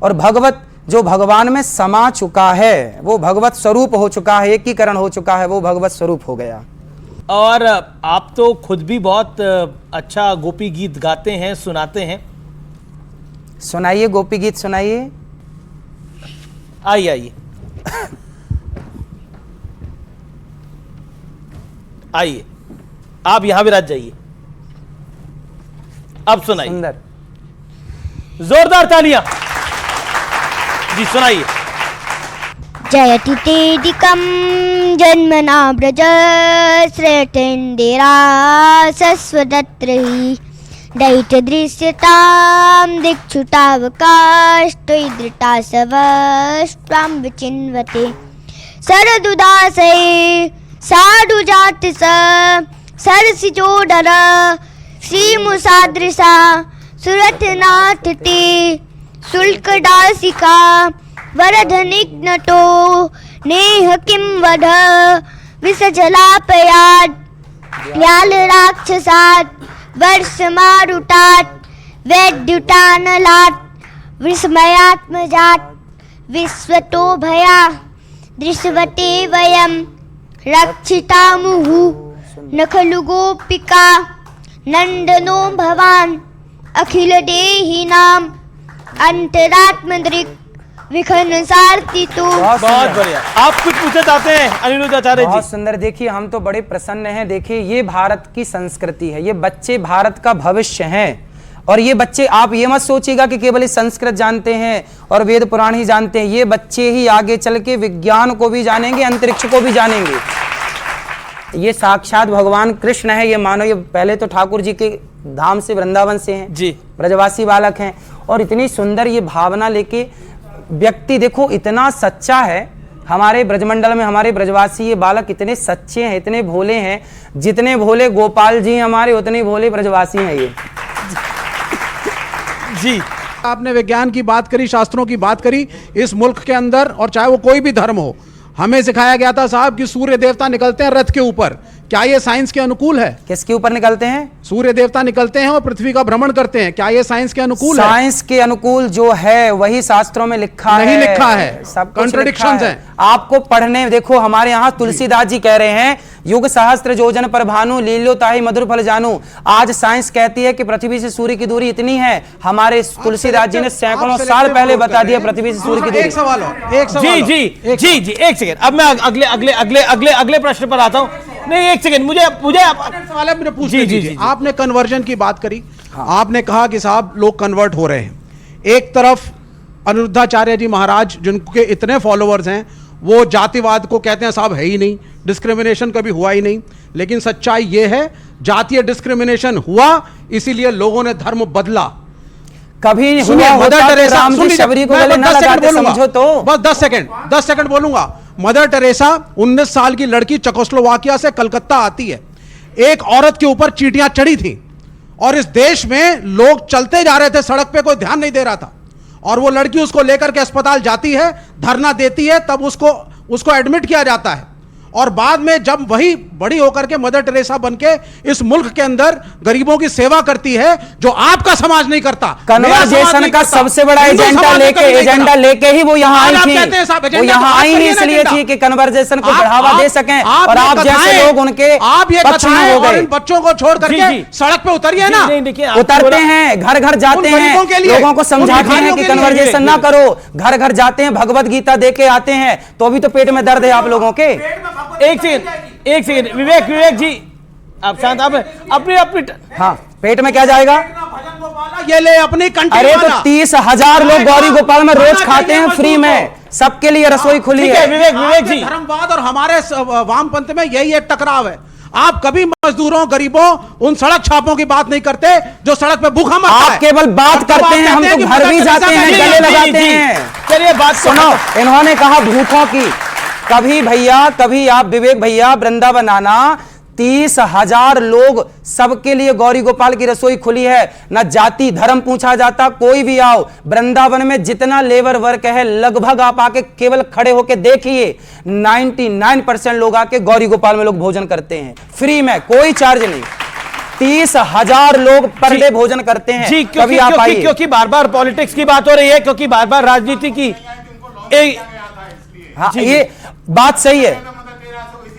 Speaker 2: और भगवत जो भगवान में समा चुका है, वो भगवत स्वरूप हो चुका है, एकीकरण हो चुका है, वो भगवत स्वरूप हो गया।
Speaker 1: और आप तो खुद भी बहुत अच्छा गोपी गीत गाते हैं, सुनाते हैं।
Speaker 2: सुनाइए, गोपी गीत सुनाइए।
Speaker 1: आइए आइए आइए, आप यहां विराज जाइए, अब सुनाइए।
Speaker 2: सुंदर,
Speaker 1: जोरदार तालियां जी, सुनाइए।
Speaker 8: जयति तेदिकं जन्मना व्रज श्रेष्ठेन्दिरा सस्वदत्रहि दैत्यदृश्यतां दिक्षुटावकाशत्वयि सवस्त्वां विचिन्वते शरदुदासे साधुजात सरसिजोदर श्रीमुसादृशा सुरथनाथते शुल्कदासिका वरधनिघ्नतो नेह किं वध विषजलापयात् व्यालराक्षसात् वर्षमारुतात् वैद्युतानलात् विस्मयात्मजात् विश्वतो भया दृश्यवते वयं रक्षितामुहु न खलु गोपिका नंदनो भवान् अखिल देहिनां अंतरात्मदृक् विखन सार्थितो।
Speaker 1: बहुत बढ़िया। आप कुछ पूछना चाहते हैं अनिरुद्ध आचार्य जी?
Speaker 2: बहुत सुंदर। देखिए, हम तो बड़े प्रसन्न हैं। देखिए, ये भारत की संस्कृति है, ये बच्चे भारत का भविष्य हैं। और ये बच्चे, आप ये मत सोचिएगा कि केवल संस्कृत जानते हैं और वेद पुराण ही जानते हैं। ये बच्चे ही आगे चल के विज्ञान को भी जानेंगे, अंतरिक्ष को भी जानेंगे। ये साक्षात भगवान कृष्ण है, ये मानो। ये पहले तो ठाकुर जी के धाम से, वृंदावन से हैं
Speaker 1: जी,
Speaker 2: ब्रजवासी बालक हैं, और इतनी सुंदर ये भावना लेके व्यक्ति, देखो इतना सच्चा है। हमारे ब्रजमंडल में हमारे ब्रजवासी ये बालक इतने सच्चे हैं, इतने भोले हैं। जितने भोले गोपाल जी हमारे, उतने भोले ब्रजवासी हैं ये
Speaker 1: जी।
Speaker 3: आपने विज्ञान की बात करी, शास्त्रों की बात करी। इस मुल्क के अंदर, और चाहे वो कोई भी धर्म हो, हमें सिखाया गया था साहब कि सूर्य देवता निकलते हैं रथ के ऊपर। क्या ये साइंस के अनुकूल है?
Speaker 2: किसके ऊपर निकलते हैं?
Speaker 3: सूर्य देवता निकलते हैं और पृथ्वी का भ्रमण करते हैं। क्या ये साइंस के अनुकूल है?
Speaker 2: साइंस के अनुकूल जो है वही शास्त्रों में लिखा
Speaker 3: नहीं
Speaker 2: है।
Speaker 3: लिखा है,
Speaker 2: सब
Speaker 3: कॉन्ट्रडिक्शंस हैं।
Speaker 2: आपको पढ़ने, देखो हमारे यहाँ तुलसीदास जी कह रहे हैं, युग सहस्त्र योजन पर भानु लीलो ताहि मधुर फल जानू। आज साइंस कहती है कि पृथ्वी से सूर्य की दूरी इतनी है। हमारे तुलसीदास जी ने सैकड़ों साल पहले बता दिया पृथ्वी से सूर्य की दूरी।
Speaker 3: एक सवाल और, एक सवाल
Speaker 1: जी
Speaker 3: और।
Speaker 1: जी जी जी, एक सेकेंड। अब मैं अगले अगले अगले अगले अगले प्रश्न पर आता हूं। नहीं, एक सेकेंड, मुझे
Speaker 3: सवाल है, मुझे पूछने दीजिए। आपने कन्वर्जन की बात करी। आपने कहा कि साहब लोग कन्वर्ट हो रहे हैं। एक तरफ अनिरुद्धाचार्य जी महाराज, जिनके इतने फॉलोअर्स हैं, वो जातिवाद को कहते हैं साहब है ही नहीं, डिस्क्रिमिनेशन कभी हुआ ही नहीं। लेकिन सच्चाई ये है, जातीय डिस्क्रिमिनेशन हुआ, इसीलिए लोगों ने धर्म बदला।
Speaker 2: कभी
Speaker 3: सुनिए, मदर टेरेसा,
Speaker 2: राम जी शबरी को गले ना लगाते, समझो तो।
Speaker 3: बस 10 सेकंड बोलूंगा। मदर टेरेसा 19 साल की लड़की, चेकोस्लोवाकिया से कलकत्ता आती है। एक औरत के ऊपर चींटियां चढ़ी थी और इस देश में लोग चलते जा रहे थे, सड़क पे कोई ध्यान नहीं दे रहा था, और वो लड़की उसको लेकर के अस्पताल जाती है, धरना देती है, तब उसको एडमिट किया जाता है। और बाद में जब वही बड़ी होकर के मदर टेरेसा बनके इस मुल्क के अंदर गरीबों की सेवा करती है, जो आपका समाज नहीं करता।
Speaker 2: कन्वर्जेशन का सबसे बड़ा एजेंडा लेके ही वो यहाँ आई थी। वो यहाँ आई ही इसलिए थी कि कन्वर्जेशन को बढ़ावा दे सकें, और आप जैसे लोग उनके पक्ष में हो गए।
Speaker 3: बच्चों को छोड़ करके सड़क पे उतरिए ना।
Speaker 2: उतरते हैं, घर घर जाते हैं, लोगों को समझाते हैं कि कन्वर्जेशन ना करो। घर घर जाते हैं, भगवत गीता दे के आते हैं, तो अभी तो पेट में दर्द है आप लोगों के।
Speaker 1: एक सेकंड विवेक जी, आप शांत। आप अपनी
Speaker 2: हाँ, पेट में क्या जाएगा?
Speaker 3: ये ले अपनी कंट्री।
Speaker 2: अरे तो 30,000 लोग गौरी गोपाल में रोज खाते हैं फ्री में, सबके लिए रसोई खुली है।
Speaker 1: विवेक जी,
Speaker 3: धर्मवाद और हमारे वामपंथ में यही एक टकराव है। आप कभी मजदूरों, गरीबों, उन सड़क छापों की बात नहीं करते जो सड़क पे भूखा मरता है।
Speaker 2: आप केवल बात करते हैं, हम तो घर भी जाते हैं, गले लगाते हैं।
Speaker 1: चलिए बात
Speaker 2: सुनो, इन्होंने कहा भूखों की। कभी आप विवेक भैया वृंदावन आना, 30,000 लोग, सबके लिए गौरी गोपाल की रसोई खुली है। ना जाति धर्म पूछा जाता, कोई भी आओ। वृंदावन में जितना लेबर वर्क है, लगभग आप आके केवल खड़े होके देखिए, 99% लोग आके गौरी गोपाल में लोग भोजन करते हैं फ्री में, कोई चार्ज नहीं। 30,000 लोग पर डे भोजन करते हैं।
Speaker 1: जी,
Speaker 2: कभी आप आइए।
Speaker 1: क्योंकि बार बार पॉलिटिक्स की बात हो रही है, क्योंकि बार बार राजनीति की
Speaker 2: हाँ,
Speaker 1: जी,
Speaker 2: ये बात सही है।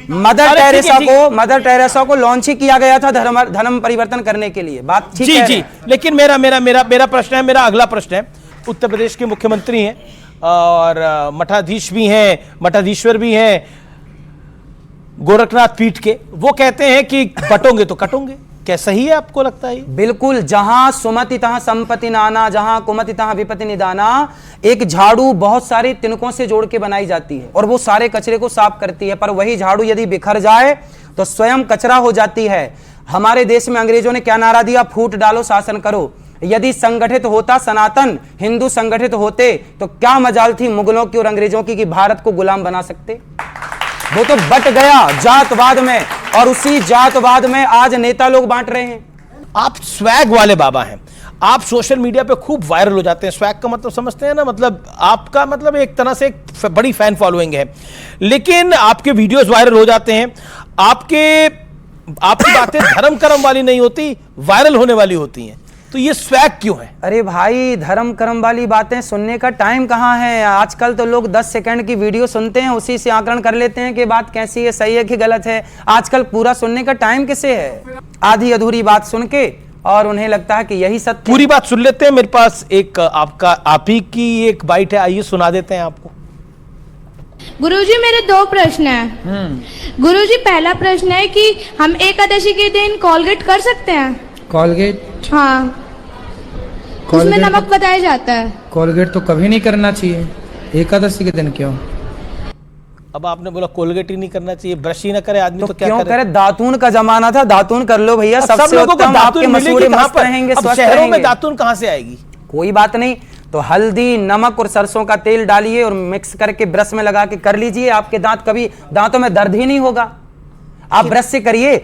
Speaker 2: मदर टेरेसा को लॉन्च ही किया गया था धर्म परिवर्तन करने के लिए। बात ठीक
Speaker 1: जी
Speaker 2: है।
Speaker 1: जी, लेकिन मेरा प्रश्न है, मेरा अगला प्रश्न है, उत्तर प्रदेश के मुख्यमंत्री हैं और मठाधीश भी हैं, मठाधीश्वर भी हैं गोरखनाथ पीठ के, वो कहते हैं कि बटोगे तो कटोगे। क्या सही है, आपको लगता है?
Speaker 2: बिल्कुल, जहां सुमति तहां संपत्ति नाना, जहां कुमति तहां विपत्ति निदाना। एक झाड़ू बहुत सारे तिनकों से जोड़ के बनाई जाती है और वो सारे कचरे को साफ करती है, पर वही झाड़ू यदि बिखर जाए तो स्वयं कचरा हो जाती है। हमारे देश में अंग्रेजों ने क्या नारा दिया? फूट डालो शासन करो। यदि संगठित होता सनातन हिंदू संगठित होते तो क्या मजाल थी मुगलों की और अंग्रेजों की कि भारत को गुलाम बना सकते। वो तो बट गया जातवाद में, और उसी जातवाद में आज नेता लोग बांट रहे हैं।
Speaker 1: आप स्वैग वाले बाबा हैं, आप सोशल मीडिया पे खूब वायरल हो जाते हैं। स्वैग का मतलब समझते हैं ना, मतलब आपका मतलब एक तरह से एक बड़ी फैन फॉलोइंग है, लेकिन आपके वीडियोस वायरल हो जाते हैं। आपकी बातें धर्म कर्म वाली नहीं होती, वायरल होने वाली होती हैं। तो ये स्वैग क्यों है?
Speaker 2: अरे भाई, धर्म कर्म वाली बातें सुनने का टाइम कहाँ है? आजकल तो लोग 10 सेकंड की वीडियो सुनते हैं, उसी से आकलन कर लेते हैं कि बात कैसी है, सही है कि गलत है। आजकल पूरा सुनने का टाइम किसे है? आधी अधूरी बात सुन के और उन्हें लगता है कि यही सत्य।
Speaker 1: पूरी बात सुन लेते हैं। मेरे पास एक आप ही की एक बाइट है, आइए सुना देते हैं आपको।
Speaker 9: गुरुजी, मेरे 2 प्रश्न हैं। गुरुजी, पहला प्रश्न है कि हम एकादशी के दिन कोलगेट कर सकते हैं?
Speaker 10: कोलगेट?
Speaker 9: हाँ, उसमें नमक बताया जाता है।
Speaker 10: कोलगेट तो कभी नहीं करना चाहिए, एकादशी के दिन क्यों?
Speaker 1: अब आपने बोला कोलगेट ही नहीं करना चाहिए, ब्रश ही ना करे आदमी तो क्या
Speaker 2: क्यों
Speaker 1: करे?
Speaker 2: दातून का जमाना था, दातून कर लो भैया। सबसे उत्तम आपके मसूड़े मस्त रहेंगे, स्वस्थ
Speaker 1: शहरों में
Speaker 2: रहेंगे।
Speaker 1: दातून कहां से आएगी?
Speaker 2: कोई बात नहीं, तो हल्दी नमक और सरसों का तेल डालिए और मिक्स करके ब्रश में लगा के कर लीजिए। आपके दांत कभी दांतों में दर्द ही नहीं होगा। आप ब्रश से करिए,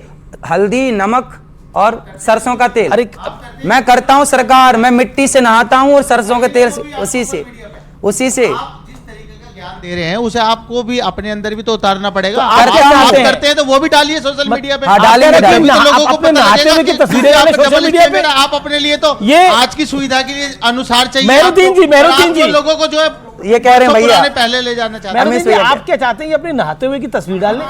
Speaker 2: हल्दी नमक और सरसों का तेल।
Speaker 1: अरे
Speaker 2: मैं करता हूं सरकार, मैं मिट्टी से नहाता हूं और सरसों के तेल से, उसी से
Speaker 5: ज्ञान दे रहे हैं, उसे आपको भी अपने अंदर भी तो उतारना पड़ेगा।
Speaker 2: तो
Speaker 5: आप करते हैं तो वो भी डालिए सोशल मीडिया पे।
Speaker 2: हाँ, डालेंगे।
Speaker 5: लोगों को
Speaker 1: अपने नहाते हुए की तस्वीरें डालें सोशल मीडिया पे।
Speaker 5: आप अपने लिए तो
Speaker 1: ये
Speaker 5: आज की सुविधा के लिए अनुसार चाहिए।
Speaker 1: मेहरुद्दीन जी
Speaker 5: लोगों को जो है
Speaker 2: ये कह रहे हैं भैया,
Speaker 5: पहले ले जाना चाहते हैं।
Speaker 1: आप क्या चाहते हैं? अपने नहाते हुए की तस्वीर डालें?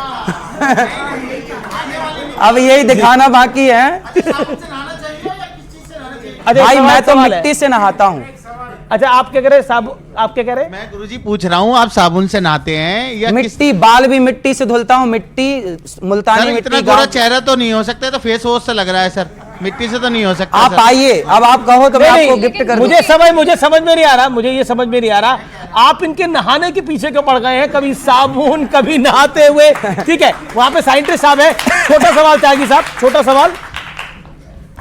Speaker 2: अब यही दिखाना बाकी है। भाई, मैं तो मिट्टी से नहाता हूँ।
Speaker 1: अच्छा, आप क्या कह रहे हैं? आप क्या कह रहे हैं?
Speaker 5: मैं गुरुजी पूछ रहा हूँ, आप साबुन से नहाते हैं या
Speaker 2: मिट्टी? बाल भी मिट्टी से धुलता हूँ, मिट्टी मुल्तानी मिट्टी।
Speaker 5: इतना गोरा चेहरा तो नहीं हो सकता, तो फेस वॉश से लग रहा है सर, मिट्टी से तो नहीं हो सकता।
Speaker 2: आप आइए, अब आप कहो तो मैं आपको गिफ्ट कर दूं।
Speaker 1: मुझे समझ में नहीं आ रहा, मुझे ये समझ में नहीं आ रहा, आप इनके नहाने के पीछे क्यों पड़ गए हैं? कभी साबुन, कभी नहाते हुए। ठीक है, वहां पे साइंटिस्ट साहब है, छोटा सवाल त्यागी साहब, छोटा सवाल।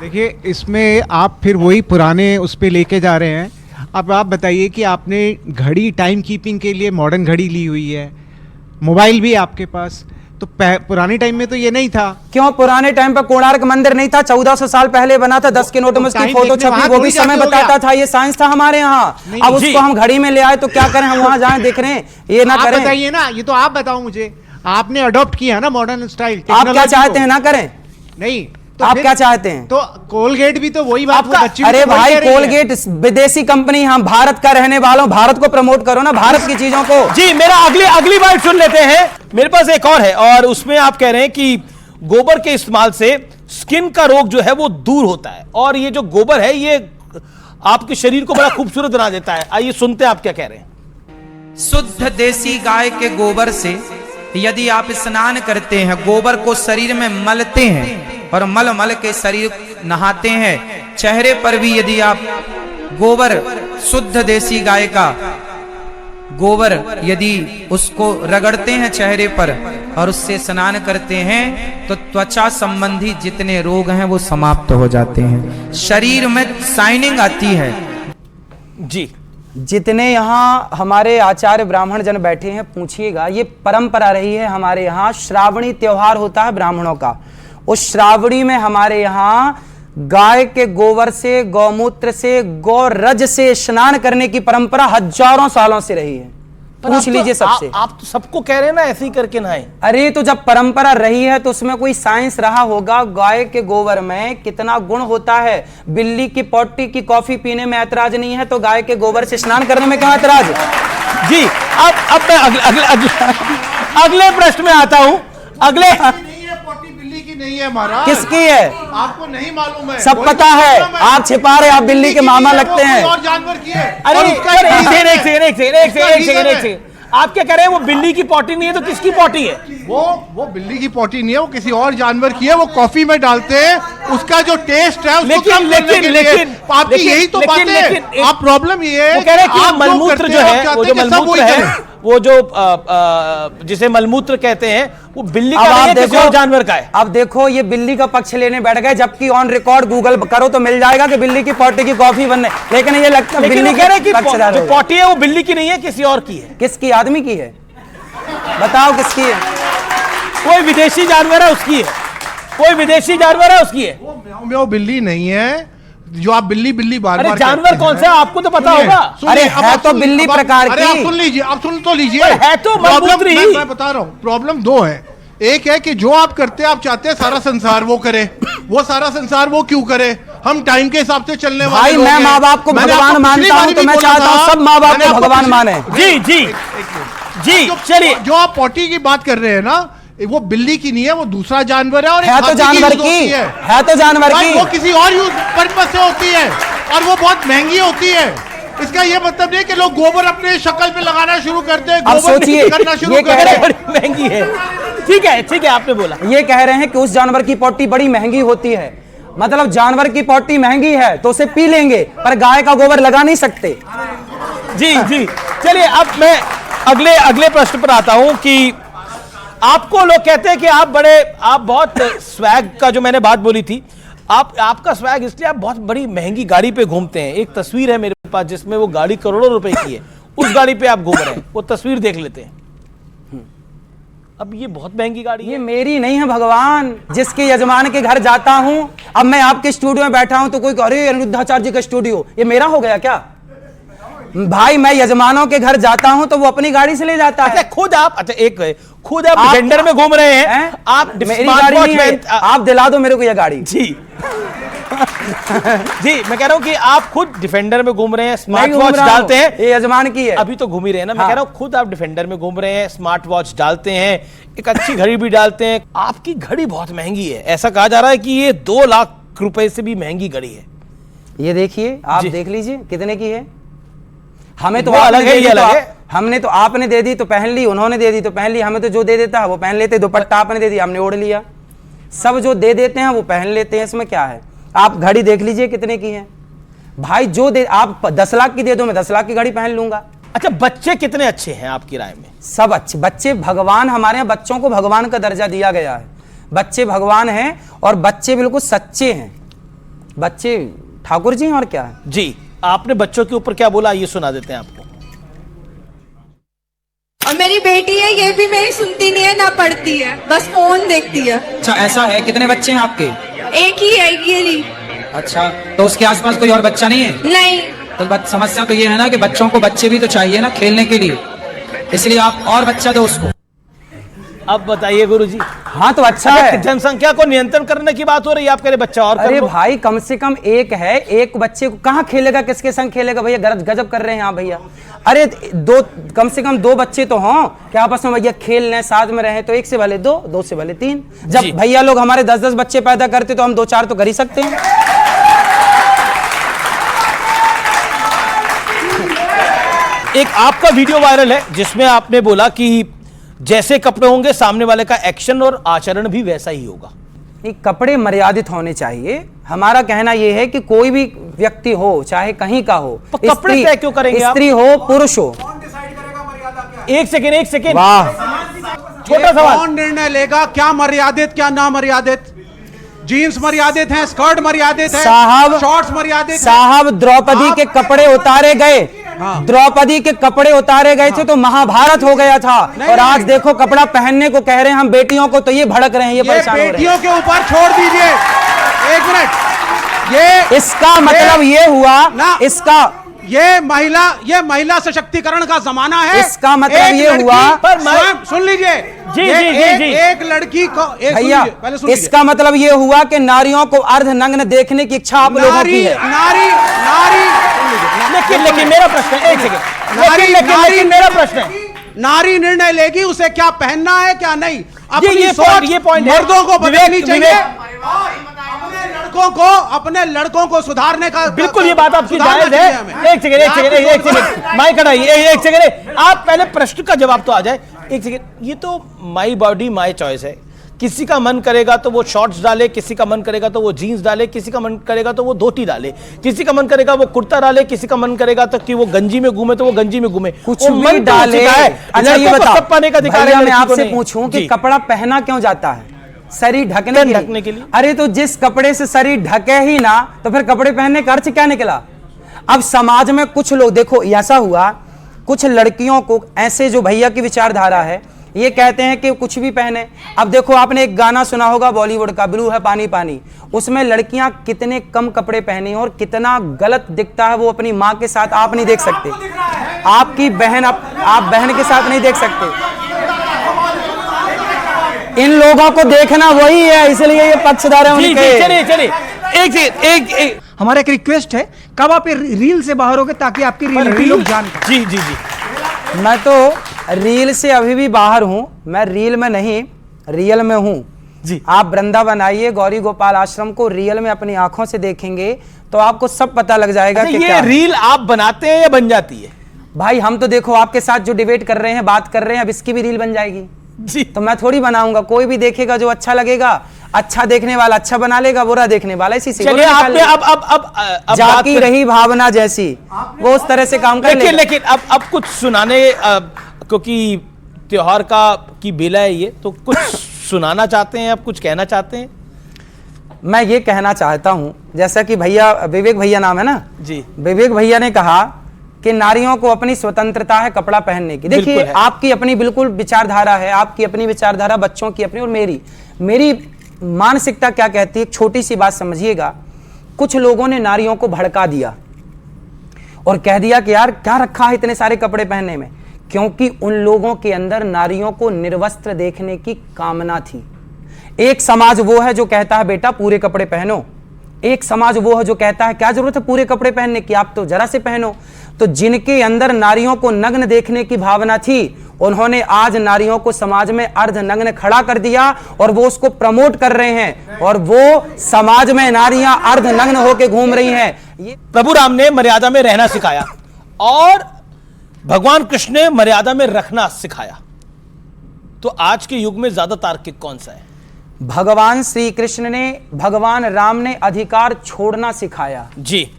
Speaker 7: देखिए, इसमें आप फिर वही पुराने उस पे लेके जा रहे हैं। अब आप बताइए कि आपने घड़ी टाइम कीपिंग के लिए मॉडर्न घड़ी ली हुई है, मोबाइल भी आपके पास, तो पुराने टाइम में तो ये नहीं था।
Speaker 2: क्यों? पुराने टाइम पर कोणार्क मंदिर नहीं था? 1400 साल पहले बना था, 10 के नोट में उसकी फोटो छपी, वो भी समय बताता था। ये साइंस था हमारे यहाँ। अब उसको हम घड़ी में ले आए तो क्या करें? हम वहां जाएं देख रहे हैं, ये ना करें।
Speaker 7: बताइए ना, ये तो आप बताओ मुझे, आपने अडॉप्ट किया ना मॉडर्न स्टाइल।
Speaker 2: आप क्या चाहते हैं? ना करें?
Speaker 7: नहीं तो
Speaker 2: आप क्या चाहते हैं?
Speaker 7: तो कोलगेट भी तो वही बात।
Speaker 2: अरे भाई, कोलगेट विदेशी कंपनी, हम भारत का रहने वालों, भारत को प्रमोट करो ना, भारत की चीजों को।
Speaker 1: जी, मेरा अगली बात सुन लेते हैं। मेरे पास एक और है, और उसमें आप कह रहे हैं कि गोबर के इस्तेमाल से स्किन का रोग जो है वो दूर होता है, और ये जो गोबर है ये आपके शरीर को बड़ा खूबसूरत बना देता है। आइए सुनते हैं आप क्या कह रहे हैं।
Speaker 11: शुद्ध देसी गाय के गोबर से यदि आप स्नान करते हैं, गोबर को शरीर में मलते हैं और मल के शरीर नहाते हैं, चेहरे पर भी यदि आप गोबर, शुद्ध देसी गाय का गोबर यदि उसको रगड़ते हैं चेहरे पर और उससे स्नान करते हैं, तो त्वचा संबंधी जितने रोग हैं वो समाप्त हो जाते हैं, शरीर में शाइनिंग आती है।
Speaker 1: जी,
Speaker 2: जितने यहाँ हमारे आचार्य ब्राह्मण जन बैठे हैं, पूछिएगा, ये परंपरा रही है हमारे यहाँ। श्रावणी त्योहार होता है ब्राह्मणों का, उस श्रावणी में हमारे यहाँ गाय के गोबर से, गौमूत्र से, गौरज से स्नान करने की परंपरा हजारों सालों से रही है। पूछ लीजिए सबसे।
Speaker 1: आप तो सबको कह रहे हैं ना ऐसे ही करके नहाए।
Speaker 2: अरे तो जब परंपरा रही है तो उसमें कोई साइंस रहा होगा। गाय के गोबर में कितना गुण होता है। बिल्ली की पोटी की कॉफी पीने में ऐतराज नहीं है, तो गाय के गोबर से स्नान करने में क्या ऐतराज?
Speaker 1: जी अब मैं अगले प्रश्न में आता हूं। अगले
Speaker 4: पोटी बिल्ली की नहीं है महाराज।
Speaker 2: किसकी है?
Speaker 4: आपको नहीं मालूम है?
Speaker 2: सब पता है, आप छिपा रहे, आप बिल्ली के मामा लगते हैं।
Speaker 4: और जानवर की है।
Speaker 1: अरे एक सेकंड, आप क्या कह रहे हैं? वो बिल्ली की पोटी नहीं है तो किसकी पोटी है?
Speaker 4: वो बिल्ली की पोटी नहीं है, वो किसी और जानवर की है। वो कॉफी में डालते हैं, उसका जो टेस्ट है उसको कम करने के लिए। आपकी यही तो बात है। आप प्रॉब्लम ये है
Speaker 1: वो कह रहे हैं कि मलमूत्र जो है, वो जो मलमूत्र है, वो जो जिसे मलमूत्र कहते हैं, वो बिल्ली का नहीं है, किसी और जानवर का है।
Speaker 2: अब देखो ये बिल्ली का पक्ष लेने बैठ गए, जबकि ऑन रिकॉर्ड गूगल करो तो मिल जाएगा कि बिल्ली की पोटी की कॉफी बनने। लेकिन ये लगता है बिल्ली
Speaker 1: कह रहे कि
Speaker 2: पक्षधर
Speaker 1: जो पोटी है वो बिल्ली की नहीं है, किसी और की है।
Speaker 2: किसकी? आदमी की है। बताओ किसकी है?
Speaker 1: कोई विदेशी जानवर है उसकी है, कोई विदेशी जानवर है उसकी है।
Speaker 4: वो बिल्ली नहीं है जो आप बिल्ली बिल्ली बार बार।
Speaker 1: जानवर कौन सा है आपको तो पता होगा।
Speaker 2: अरे है तो बिल्ली प्रकार की।
Speaker 4: आप सुन लीजिए, आप सुन तो लीजिए।
Speaker 1: है तो मलमूत्र ही।
Speaker 4: मैं बता रहा हूँ, प्रॉब्लम दो है। एक है कि जो आप करते हैं, आप चाहते हैं सारा संसार वो करे। वो सारा संसार वो क्यों करे? हम टाइम के हिसाब से चलने वाले
Speaker 2: भाई मैं माँ बाप को भगवान मानता हूँ, तो मैं चाहता हूँ सब माँ बाप को भगवान माने।
Speaker 1: जी जी जी चलिए,
Speaker 4: जो आप पोटी की बात कर रहे हैं ना, वो बिल्ली की नहीं है, वो दूसरा जानवर है। और
Speaker 2: है तो जानवर की है तो जानवर की।
Speaker 4: वो किसी और यूज पर्पस से होती है और वो बहुत महंगी होती है। इसका ये मतलब नहीं कि लोग गोबर अपने शक्ल पे लगाना शुरू करते हैं, गोबर करना शुरू करते हैं।
Speaker 1: महंगी है, ठीक है आपने बोला।
Speaker 2: ये कह रहे हैं कि उस जानवर की पोटी बड़ी महंगी होती है। मतलब जानवर की पोटी महंगी है तो उसे पी लेंगे, पर गाय का गोबर लगा नहीं सकते।
Speaker 1: जी चलिए, अब मैं अगले प्रश्न पर आता हूं कि आपको लोग कहते हैं कि आप बहुत स्वैग का, जो मैंने बात बोली थी, आपका स्वैग इसलिए आप बहुत बड़ी महंगी गाड़ी पे घूमते हैं। एक तस्वीर है मेरे पास जिसमें वो गाड़ी करोड़ों रुपए की है, उस गाड़ी पे आप घूम रहे हैं, वो तस्वीर देख लेते हैं। अब ये बहुत महंगी गाड़ी है।
Speaker 2: ये मेरी नहीं है भगवान, जिसके यजमान के घर जाता हूं। अब मैं आपके स्टूडियो में बैठा हूं तो कोई अरे अनिरुद्धाचार्य जी का स्टूडियो ये मेरा हो गया क्या? भाई मैं यजमानों के घर जाता हूं तो वो अपनी गाड़ी से ले जाता है।
Speaker 1: खुद आप डिफेंडर में घूम रहे हैं, आप
Speaker 2: मेरी गाड़ी नहीं है, आप दिला दो मेरे को ये गाड़ी।
Speaker 1: जी जी मैं कह रहा हूं कि आप खुद डिफेंडर में घूम रहे हैं, स्मार्ट वॉच डालते हैं।
Speaker 2: ये यजमान की है,
Speaker 1: अभी तो घूम ही रहे हैं ना। मैं कह रहा हूं खुद आप डिफेंडर में घूम रहे हैं, स्मार्ट वॉच डालते हैं, एक अच्छी घड़ी भी डालते हैं। आपकी घड़ी बहुत महंगी है, ऐसा कहा जा रहा है कि ये 2 लाख रुपए से भी महंगी घड़ी है।
Speaker 2: ये देखिए, आप देख लीजिए कितने की है। हमें तो
Speaker 1: अलग है, ये अलग है।
Speaker 2: हमने तो आपने दे दी तो पहन ली, उन्होंने दे दी तो पहन ली। हमें तो जो दे देता है वो पहन लेते। दुपट्टा आपने दे दिया, हमने ओढ़ लिया। सब जो दे देते हैं वो पहन लेते हैं, इसमें क्या है। आप घड़ी देख लीजिए कितने की है। भाई जो दे, आप 10 लाख की दे दो, मैं 10 लाख की घड़ी पहन लूंगा।
Speaker 1: अच्छा, बच्चे कितने अच्छे हैं आपकी राय में?
Speaker 2: सब अच्छे बच्चे, भगवान, हमारे यहाँ बच्चों को भगवान का दर्जा दिया गया है। बच्चे भगवान हैं और बच्चे बिल्कुल सच्चे हैं। बच्चे ठाकुर जी और क्या है।
Speaker 1: जी, आपने बच्चों के ऊपर क्या बोला, ये सुना देते हैं आपको।
Speaker 12: और मेरी बेटी है, ये भी मेरी सुनती नहीं है ना पढ़ती है, बस फोन देखती है।
Speaker 11: अच्छा, ऐसा है। कितने बच्चे हैं आपके?
Speaker 12: एक ही है, ये ली।
Speaker 11: अच्छा, तो उसके आसपास कोई और बच्चा नहीं है?
Speaker 12: नहीं।
Speaker 11: तो समस्या तो ये है ना कि बच्चों को बच्चे भी तो चाहिए ना खेलने के लिए, इसलिए आप और बच्चा दो उसको।
Speaker 1: अब बताइए गुरुजी।
Speaker 2: हाँ तो अच्छा है।
Speaker 1: जनसंख्या को नियंत्रण करने की बात हो रही है, आप कह रहे बच्चा और।
Speaker 2: अरे भाई कम से कम एक है, एक बच्चे को कहाँ खेलेगा, किसके संग खेलेगा भैया? गजब कर रहे हैं आप भैया। अरे कम से कम 2 बच्चे तो हों कि आपस में भैया खेल लें, साथ में रहें। तो 1 से भले 2, 2 से भले 3। जब भैया लोग हमारे 10-10 बच्चे पैदा करते तो हम 2-4 तो कर ही सकते हैं।
Speaker 1: एक आपका वीडियो वायरल है जिसमें आपने बोला कि जैसे कपड़े होंगे सामने वाले का एक्शन और आचरण भी वैसा ही होगा।
Speaker 2: नहीं, कपड़े मर्यादित होने चाहिए। हमारा कहना यह है कि कोई भी व्यक्ति हो, चाहे कहीं का हो,
Speaker 1: कपड़े तय क्यों करेंगे?
Speaker 2: स्त्री हो पुरुष हो।
Speaker 1: एक सेकेंड।
Speaker 2: वाह,
Speaker 1: छोटा सवाल।
Speaker 3: कौन निर्णय लेगा क्या मर्यादित क्या ना मर्यादित? जीन्स मर्यादित है, स्कर्ट मर्यादित है,
Speaker 2: साहब
Speaker 3: शॉर्ट्स मर्यादित
Speaker 2: साहब द्रौपदी के कपड़े उतारे गए। द्रौपदी के कपड़े उतारे गए थे तो महाभारत हो गया था। और आज देखो कपड़ा पहनने को कह रहे हैं हम बेटियों को, तो ये भड़क रहे हैं, ये परेशान हो रहे हैं।
Speaker 3: बेटियों के ऊपर छोड़ दीजिए। 1 मिनट, ये
Speaker 2: इसका मतलब ये हुआ
Speaker 3: ना,
Speaker 2: इसका
Speaker 3: ये महिला सशक्तिकरण का जमाना है।
Speaker 2: इसका मतलब
Speaker 3: एक
Speaker 2: ये
Speaker 3: लड़की
Speaker 2: हुआ
Speaker 3: पर सुन लीजिए
Speaker 1: जी,
Speaker 3: ये
Speaker 1: जी, जी, जी।
Speaker 3: एक लड़की को
Speaker 2: भैया, इसका मतलब ये हुआ कि नारियों को अर्धनग्न देखने की इच्छा आप लोगों की है।
Speaker 1: लेकिन मेरा प्रश्न है, एक सेकंड, लेकिन मेरा प्रश्न है,
Speaker 3: नारी निर्णय लेगी उसे क्या पहनना है क्या नहीं।
Speaker 1: ये पॉइंट
Speaker 3: मर्दों को बदलनी चाहिए, अपने लड़कों को सुधारने का।
Speaker 1: बिल्कुल ये बात आपकी जायज है। एक सेकंड माइक हटाइए, एक सेकंड, आप पहले प्रश्न का जवाब तो आ जाए। एक सेकंड, ये तो माई बॉडी माई चॉइस है। किसी का मन करेगा तो वो शॉर्ट्स डाले, किसी का मन करेगा तो वो जीन्स डाले, किसी का मन करेगा तो वो धोती डाले, किसी का मन करेगा वो कुर्ता डाले, किसी का मन करेगा तो कि वो गंजी में घूमे तो वो गंजी में घूमे,
Speaker 2: कुछ भी डाले। अच्छा ये बताओ भैया, मैं आपसे पूछूं कि कपड़ा पहना क्यों जाता है? शरीर ढकने के लिए। अरे तो जिस कपड़े से शरीर ढके ही ना, तो फिर कपड़े पहनने का अर्थ क्या निकला? अब समाज में कुछ लोग, देखो ऐसा हुआ, कुछ लड़कियों को ऐसे, जो भैया की विचारधारा है, ये कहते हैं कि कुछ भी पहने। अब देखो, आपने एक गाना सुना होगा बॉलीवुड का, ब्लू है पानी पानी, उसमें लड़कियां कितने कम कपड़े पहनी और कितना गलत दिखता है वो अपनी माँ के साथ आप नहीं देख सकते, आपकी बहन, आप बहन के साथ नहीं देख सकते। इन लोगों को देखना वही है, इसलिए ये पक्षधार है उनके।
Speaker 1: चलिए एक
Speaker 10: हमारा एक रिक्वेस्ट है, कब आप रील से बाहर होगे ताकि आपकी रियलिटी लोग जान पाएं।
Speaker 1: जी।
Speaker 2: मैं तो रील से अभी भी बाहर हूं, मैं रील में नहीं, रियल में हूं जी। आप वृंदावन आइए, गौरी गोपाल आश्रम को रियल में अपनी आंखों से देखेंगे तो आपको सब पता लग जाएगा कि
Speaker 1: ये रील आप बनाते हैं या बन जाती है?
Speaker 2: भाई हम तो देखो आपके साथ जो डिबेट कर रहे हैं, बात कर रहे हैं, अब इसकी भी रील बन जाएगी
Speaker 1: जी।
Speaker 2: तो मैं थोड़ी बनाऊंगा, कोई भी देखेगा जो अच्छा लगेगा, अच्छा देखने वाला अच्छा बना लेगा, बुरा देखने वाला इसी से।
Speaker 1: चलिए आपने अब
Speaker 2: जाकी रही भावना जैसी, वो उस तरह से काम कर
Speaker 1: लेकिन अब कुछ सुनाने, क्योंकि त्योहार की बेला है ये, तो कुछ सुनाना चाहते हैं, अब कुछ कहना चाहते हैं?
Speaker 2: मैं ये कहना चाहता हूं, जैसा कि भैया, विवेक भैया नाम है ना जी, विवेक भैया ने कहा कि नारियों को अपनी स्वतंत्रता है कपड़ा पहनने की। देखिए आपकी अपनी बिल्कुल विचारधारा है, आपकी अपनी विचारधारा, बच्चों की अपनी, और मेरी मानसिकता क्या कहती है। एक छोटी सी बात समझिएगा, कुछ लोगों ने नारियों को भड़का दिया और कह दिया कि यार क्या रखा है इतने सारे कपड़े पहनने में, क्योंकि उन लोगों के अंदर नारियों को निर्वस्त्र देखने की कामना थी। एक समाज वो है जो कहता है बेटा पूरे कपड़े पहनो, एक समाज वो है जो कहता है क्या जरूरत है पूरे कपड़े पहनने की, आप तो जरा से पहनो। तो जिनके अंदर नारियों को नग्न देखने की भावना थी, उन्होंने आज नारियों को समाज में अर्धनग्न खड़ा कर दिया और वो उसको प्रमोट कर रहे हैं, और वो समाज में नारियां अर्धनग्न होकर घूम रही हैं। ये
Speaker 1: प्रभु राम ने मर्यादा में रहना सिखाया और भगवान कृष्ण ने मर्यादा में रखना सिखाया, तो आज के युग में ज्यादा तार्किक कौन सा है?
Speaker 2: भगवान श्री कृष्ण ने, भगवान राम ने अधिकार छोड़ना सिखाया
Speaker 1: जी,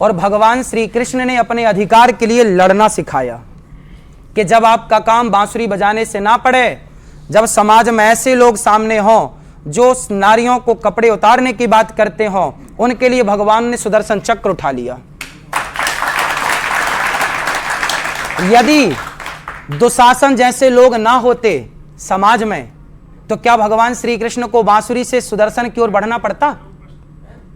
Speaker 2: और भगवान श्री कृष्ण ने अपने अधिकार के लिए लड़ना सिखाया कि जब आपका काम बांसुरी बजाने से ना पड़े, जब समाज में ऐसे लोग सामने हों जो नारियों को कपड़े उतारने की बात करते हों, उनके लिए भगवान ने सुदर्शन चक्र उठा लिया। यदि दुशासन जैसे लोग ना होते समाज में, तो क्या भगवान श्री कृष्ण को बांसुरी से सुदर्शन की ओर बढ़ना पड़ता?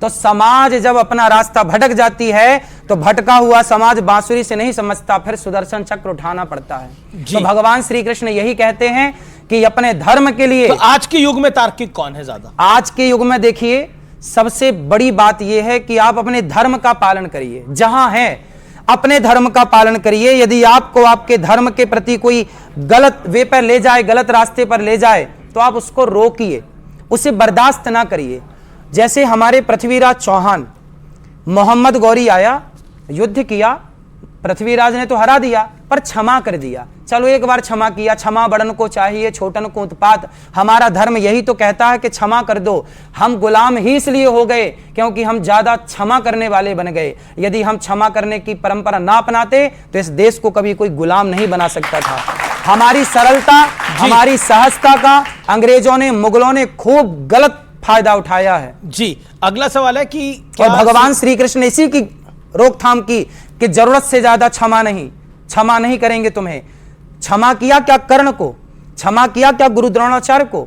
Speaker 2: तो समाज जब अपना रास्ता भटक जाती है तो भटका हुआ समाज बांसुरी से नहीं समझता, फिर सुदर्शन चक्र उठाना पड़ता है। तो भगवान श्री कृष्ण यही कहते हैं कि अपने धर्म के लिए।
Speaker 1: तो आज के युग में तार्किक कौन है ज्यादा?
Speaker 2: आज के युग में देखिए सबसे बड़ी बात यह है कि आप अपने धर्म का पालन करिए, जहां है अपने धर्म का पालन करिए। यदि आपको आपके धर्म के प्रति कोई गलत वे पर ले जाए, गलत रास्ते पर ले जाए, तो आप उसको रोकिए, उसे बर्दाश्त ना करिए। जैसे हमारे पृथ्वीराज चौहान, मोहम्मद गौरी आया, युद्ध किया, पृथ्वीराज ने तो हरा दिया पर क्षमा कर दिया। चलो एक बार क्षमा किया, क्षमा बड़न को चाहिए छोटन को उत्पात। हमारा धर्म यही तो कहता है कि क्षमा कर दो। हम गुलाम ही इसलिए हो गए क्योंकि हम ज्यादा क्षमा करने वाले बन गए। यदि हम क्षमा करने की परंपरा ना अपनाते तो इस देश को कभी कोई गुलाम नहीं बना सकता था। हमारी सरलता, हमारी सहजता का अंग्रेजों ने, मुगलों ने खूब गलत फायदा उठाया है।
Speaker 1: जी, अगला सवाल है कि
Speaker 2: और भगवान श्री कृष्ण ने इसी की रोकथाम की कि जरूरत से ज्यादा क्षमा नहीं करेंगे तुम्हें। क्षमा किया क्या कर्ण को, क्षमा किया क्या गुरु द्रोणाचार्य को,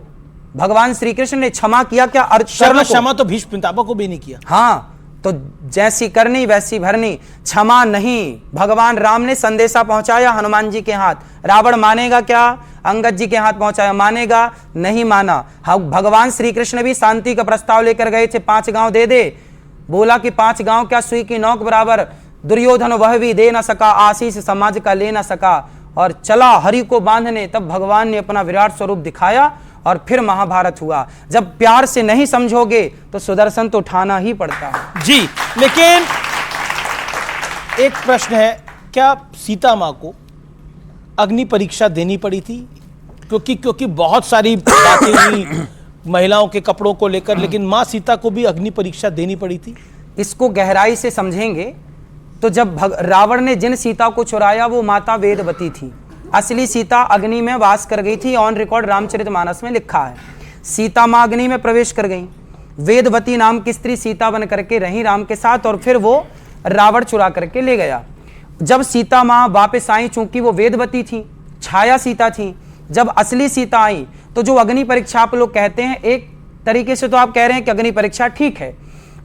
Speaker 2: भगवान श्री कृष्ण ने क्षमा किया क्या अर्जुन को।
Speaker 1: क्षमा तो भीष्म पितामह को भी नहीं किया।
Speaker 2: हाँ, तो जैसी करनी वैसी भरनी, क्षमा नहीं। भगवान राम ने संदेशा पहुंचाया हनुमान जी के हाथ, रावण मानेगा क्या? अंगद जी के हाथ पहुंचाया, मानेगा? नहीं माना। भगवान श्री कृष्ण भी शांति का प्रस्ताव लेकर गए थे, 5 गांव दे दे। बोला कि 5 गांव क्या सुई की नोक बराबर। दुर्योधन वह भी दे ना सका, आशीष समाज का ले ना सका, और चला हरि को बांधने। तब भगवान ने अपना विराट स्वरूप दिखाया और फिर महाभारत हुआ। जब प्यार से नहीं समझोगे तो सुदर्शन तो उठाना ही पड़ता है।
Speaker 1: जी, लेकिन एक प्रश्न है, क्या सीता मां को अग्नि परीक्षा देनी पड़ी थी? क्योंकि बहुत सारी बातें हुई महिलाओं के कपड़ों को लेकर, लेकिन मां सीता को भी अग्नि परीक्षा देनी पड़ी थी।
Speaker 2: इसको गहराई से समझेंगे तो जब रावण ने जिन सीता को चुराया वो माता वेदवती थी। असली सीता अग्नि में वास कर गई थी, ऑन रिकॉर्ड रामचरितमानस में लिखा है। सीता मां अग्नि में प्रवेश कर गई, वेदवती नाम की स्त्री सीता बन करके रही राम के साथ, और फिर वो रावण चुरा करके ले गया। जब सीता मां वापस आई, चूंकि वो वेदवती थी, छाया सीता थी, जब असली सीता आई तो जो अग्नि परीक्षा आप लोग कहते हैं, एक तरीके से तो आप कह रहे हैं कि अग्नि परीक्षा ठीक है,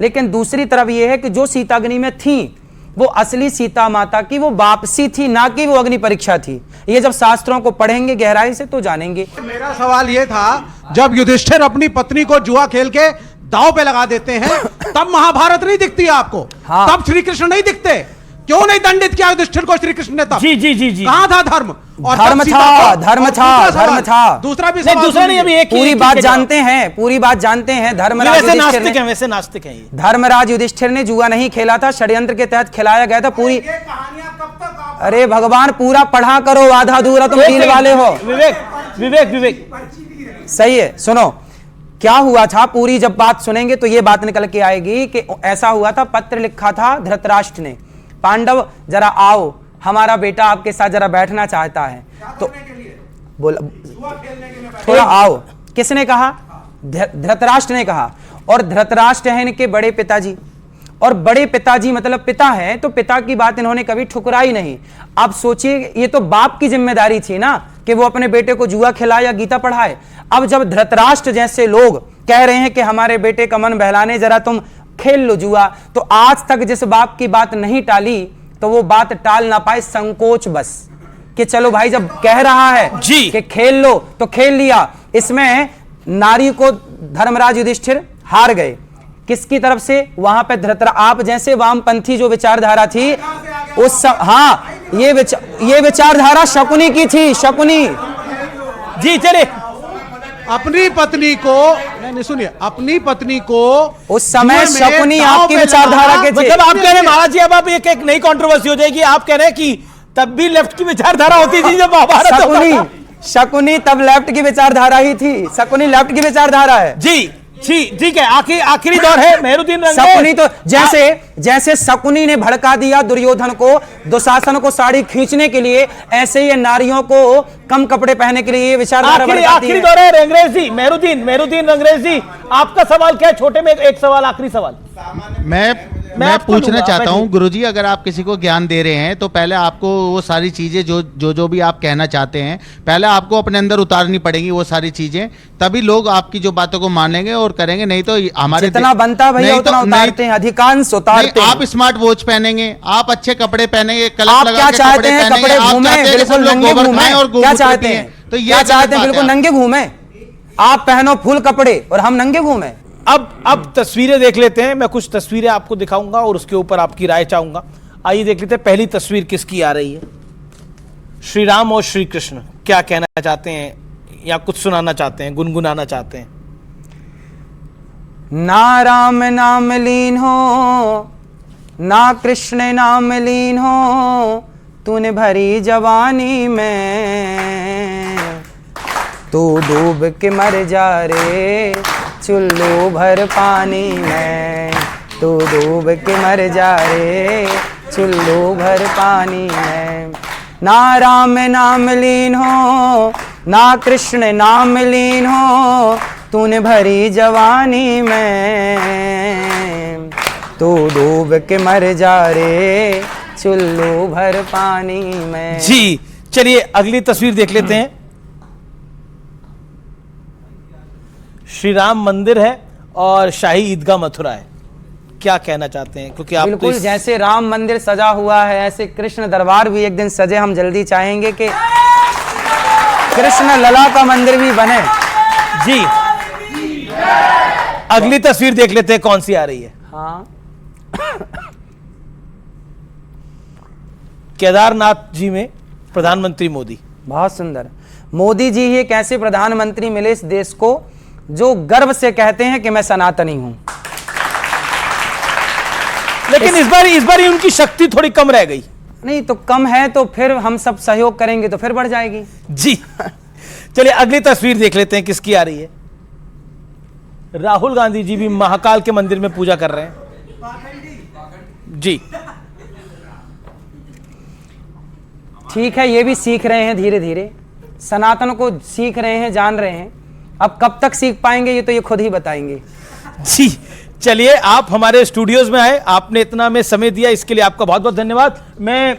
Speaker 2: लेकिन दूसरी तरफ यह है कि जो सीता अग्नि में थी वो असली सीता माता की वो वापसी थी, ना कि वो अग्नि परीक्षा थी। ये जब शास्त्रों को पढ़ेंगे गहराई से तो जानेंगे।
Speaker 3: मेरा सवाल ये था, जब युधिष्ठिर अपनी पत्नी को जुआ खेल के दांव पे लगा देते हैं तब महाभारत नहीं दिखती है आपको?
Speaker 2: हाँ।
Speaker 3: तब श्री कृष्ण नहीं दिखते? क्यों नहीं दंडित किया युधिष्ठिर को श्री कृष्ण ने तब?
Speaker 1: जी जी जी जी,
Speaker 3: कहां था धर्म? और
Speaker 2: धर्म था, धर्म था, धर्म था।
Speaker 3: दूसरा भी
Speaker 1: नहीं, दूसरा नहीं, अभी एक
Speaker 2: पूरी बात जानते हैं, पूरी बात जानते हैं। धर्मराज
Speaker 1: वैसे नास्तिक हैं ये।
Speaker 2: धर्मराज युधिष्ठिर ने जुआ नहीं खेला था, षड्यंत्र के तहत खिलाया गया था। पूरी अरे भगवान, पूरा पढ़ा करो, आधा अधूरा तुम पीने वाले हो।
Speaker 1: विवेक
Speaker 2: सही है, सुनो क्या हुआ था। पूरी जब बात सुनेंगे तो ये बात निकल के आएगी कि ऐसा हुआ था। पत्र लिखा था धृतराष्ट्र ने, पांडव जरा आओ, हमारा बेटा आपके साथ जरा बैठना चाहता है। तो बोला थोड़ा आओ। किसने कहा? धृतराष्ट्र ने कहा। और धृतराष्ट्र है इनके बड़े पिताजी, और बड़े पिताजी मतलब पिता है, तो पिता की बात इन्होंने कभी ठुकराई नहीं। अब सोचिए, ये तो बाप की जिम्मेदारी थी ना कि वो अपने बेटे को जुआ खिलाए या गीता पढ़ाए। अब जब धृतराष्ट्र जैसे लोग कह रहे हैं कि हमारे बेटे का मन बहलाने जरा तुम खेल लो जुआ, तो आज तक जिस बाप की बात नहीं टाली तो वो बात टाल ना पाए, संकोच बस कि चलो भाई जब कह रहा है
Speaker 1: जी
Speaker 2: कि खेल लो तो खेल लिया। इसमें नारी को धर्मराज युधिष्ठिर हार गए। किसकी तरफ से? वहां पे आप जैसे वामपंथी जो विचारधारा थी उस हाँ, ये विचारधारा शकुनी की थी। शकुनी
Speaker 1: जी, चले
Speaker 3: अपनी पत्नी को, नहीं सुनिए, अपनी पत्नी को
Speaker 2: उस समय शकुनी आपकी विचारधारा के थे।
Speaker 1: मतलब आप कह रहे हैं महाराज जी, अब आप एक नई कंट्रोवर्सी हो जाएगी। आप कह रहे हैं कि तब भी लेफ्ट की विचारधारा होती थी जब महाभारत
Speaker 2: शकुनी तब लेफ्ट की विचारधारा ही थी। शकुनी लेफ्ट की विचारधारा है।
Speaker 1: जी जी, ठीक है। आखिरी दौर है मेहरुद्दीन रंगरेज।
Speaker 2: शकुनी तो जैसे शकुनी ने भड़का दिया दुर्योधन को, दुशासन को साड़ी खींचने के लिए, ऐसे ही नारियों को कम कपड़े पहनने के लिए ये विचारधारा भड़काती है।
Speaker 1: आखिरी दौर है रंगरेज जी, मेहरुद्दीन रंगरेज जी, आपका सवाल क्या है? छोटे में एक सवाल, आखिरी सवाल
Speaker 5: मैं पूछना चाहता हूं गुरुजी, अगर आप किसी को ज्ञान दे रहे हैं तो पहले आपको वो सारी चीजें जो भी आप कहना चाहते हैं पहले आपको अपने अंदर उतारनी पड़ेंगी वो सारी चीजें, तभी लोग आपकी जो बातों को मानेंगे और करेंगे। नहीं तो हमारे
Speaker 2: जितना बनता है भैया उतना उतारते हैं, अधिकांश उतारते हैं।
Speaker 5: आप स्मार्ट वॉच पहनेंगे, आप अच्छे कपड़े पहनेंगे,
Speaker 2: आप क्या चाहते हैं? कपड़े घूमे बिल्कुल नंगे घूमे? क्या चाहते हैं?
Speaker 5: तो
Speaker 2: क्या चाहते हैं? बिल्कुल नंगे घूमे? आप पहनो फुल कपड़े और हम नंगे घूमे?
Speaker 1: अब तस्वीरें देख लेते हैं। मैं कुछ तस्वीरें आपको दिखाऊंगा और उसके ऊपर आपकी राय चाहूंगा। आइए देख लेते हैं पहली तस्वीर किसकी आ रही है। श्री राम और श्री कृष्ण क्या कहना चाहते हैं या कुछ सुनाना चाहते हैं, गुनगुनाना चाहते हैं।
Speaker 2: ना राम नाम लीन हो, ना कृष्ण नाम लीन हो, तूने भरी जवानी में, तू डूब के मर जा रे चुल्लू भर पानी में, तू डूब के मर जा रे चुल्लू भर पानी में। ना राम नाम लीन हो, ना कृष्ण नाम लीन हो, तूने भरी जवानी में, तू डूब के मर जा रे चुल्लू भर पानी में।
Speaker 1: जी चलिए अगली तस्वीर देख लेते हैं। श्री राम मंदिर है और शाही ईदगाह मथुरा है। क्या कहना चाहते हैं, क्योंकि आप
Speaker 2: बिल्कुल जैसे राम मंदिर सजा हुआ है ऐसे कृष्ण दरबार भी एक दिन सजे। हम जल्दी चाहेंगे कि कृष्ण लला का मंदिर भी बने।
Speaker 1: जी अगली तस्वीर देख लेते हैं कौन सी आ रही है।
Speaker 2: हाँ
Speaker 1: केदारनाथ जी में प्रधानमंत्री मोदी।
Speaker 2: बहुत सुंदर। मोदी जी ही एक ऐसे प्रधानमंत्री मिले इस देश को जो गर्व से कहते हैं कि मैं सनातनी हूं।
Speaker 1: लेकिन इस बार ही उनकी शक्ति थोड़ी कम रह गई।
Speaker 2: नहीं तो कम है तो फिर हम सब सहयोग करेंगे तो फिर बढ़ जाएगी।
Speaker 1: जी चलिए अगली तस्वीर देख लेते हैं किसकी आ रही है। राहुल गांधी जी भी महाकाल के मंदिर में पूजा कर रहे हैं। जी
Speaker 2: ठीक है, ये भी सीख रहे हैं धीरे धीरे, सनातन को सीख रहे हैं, जान रहे हैं। अब कब तक सीख पाएंगे ये तो ये खुद ही बताएंगे।
Speaker 1: जी चलिए, आप हमारे स्टूडियोज में आए, आपने इतना में समय दिया, इसके लिए आपका बहुत बहुत धन्यवाद। मैं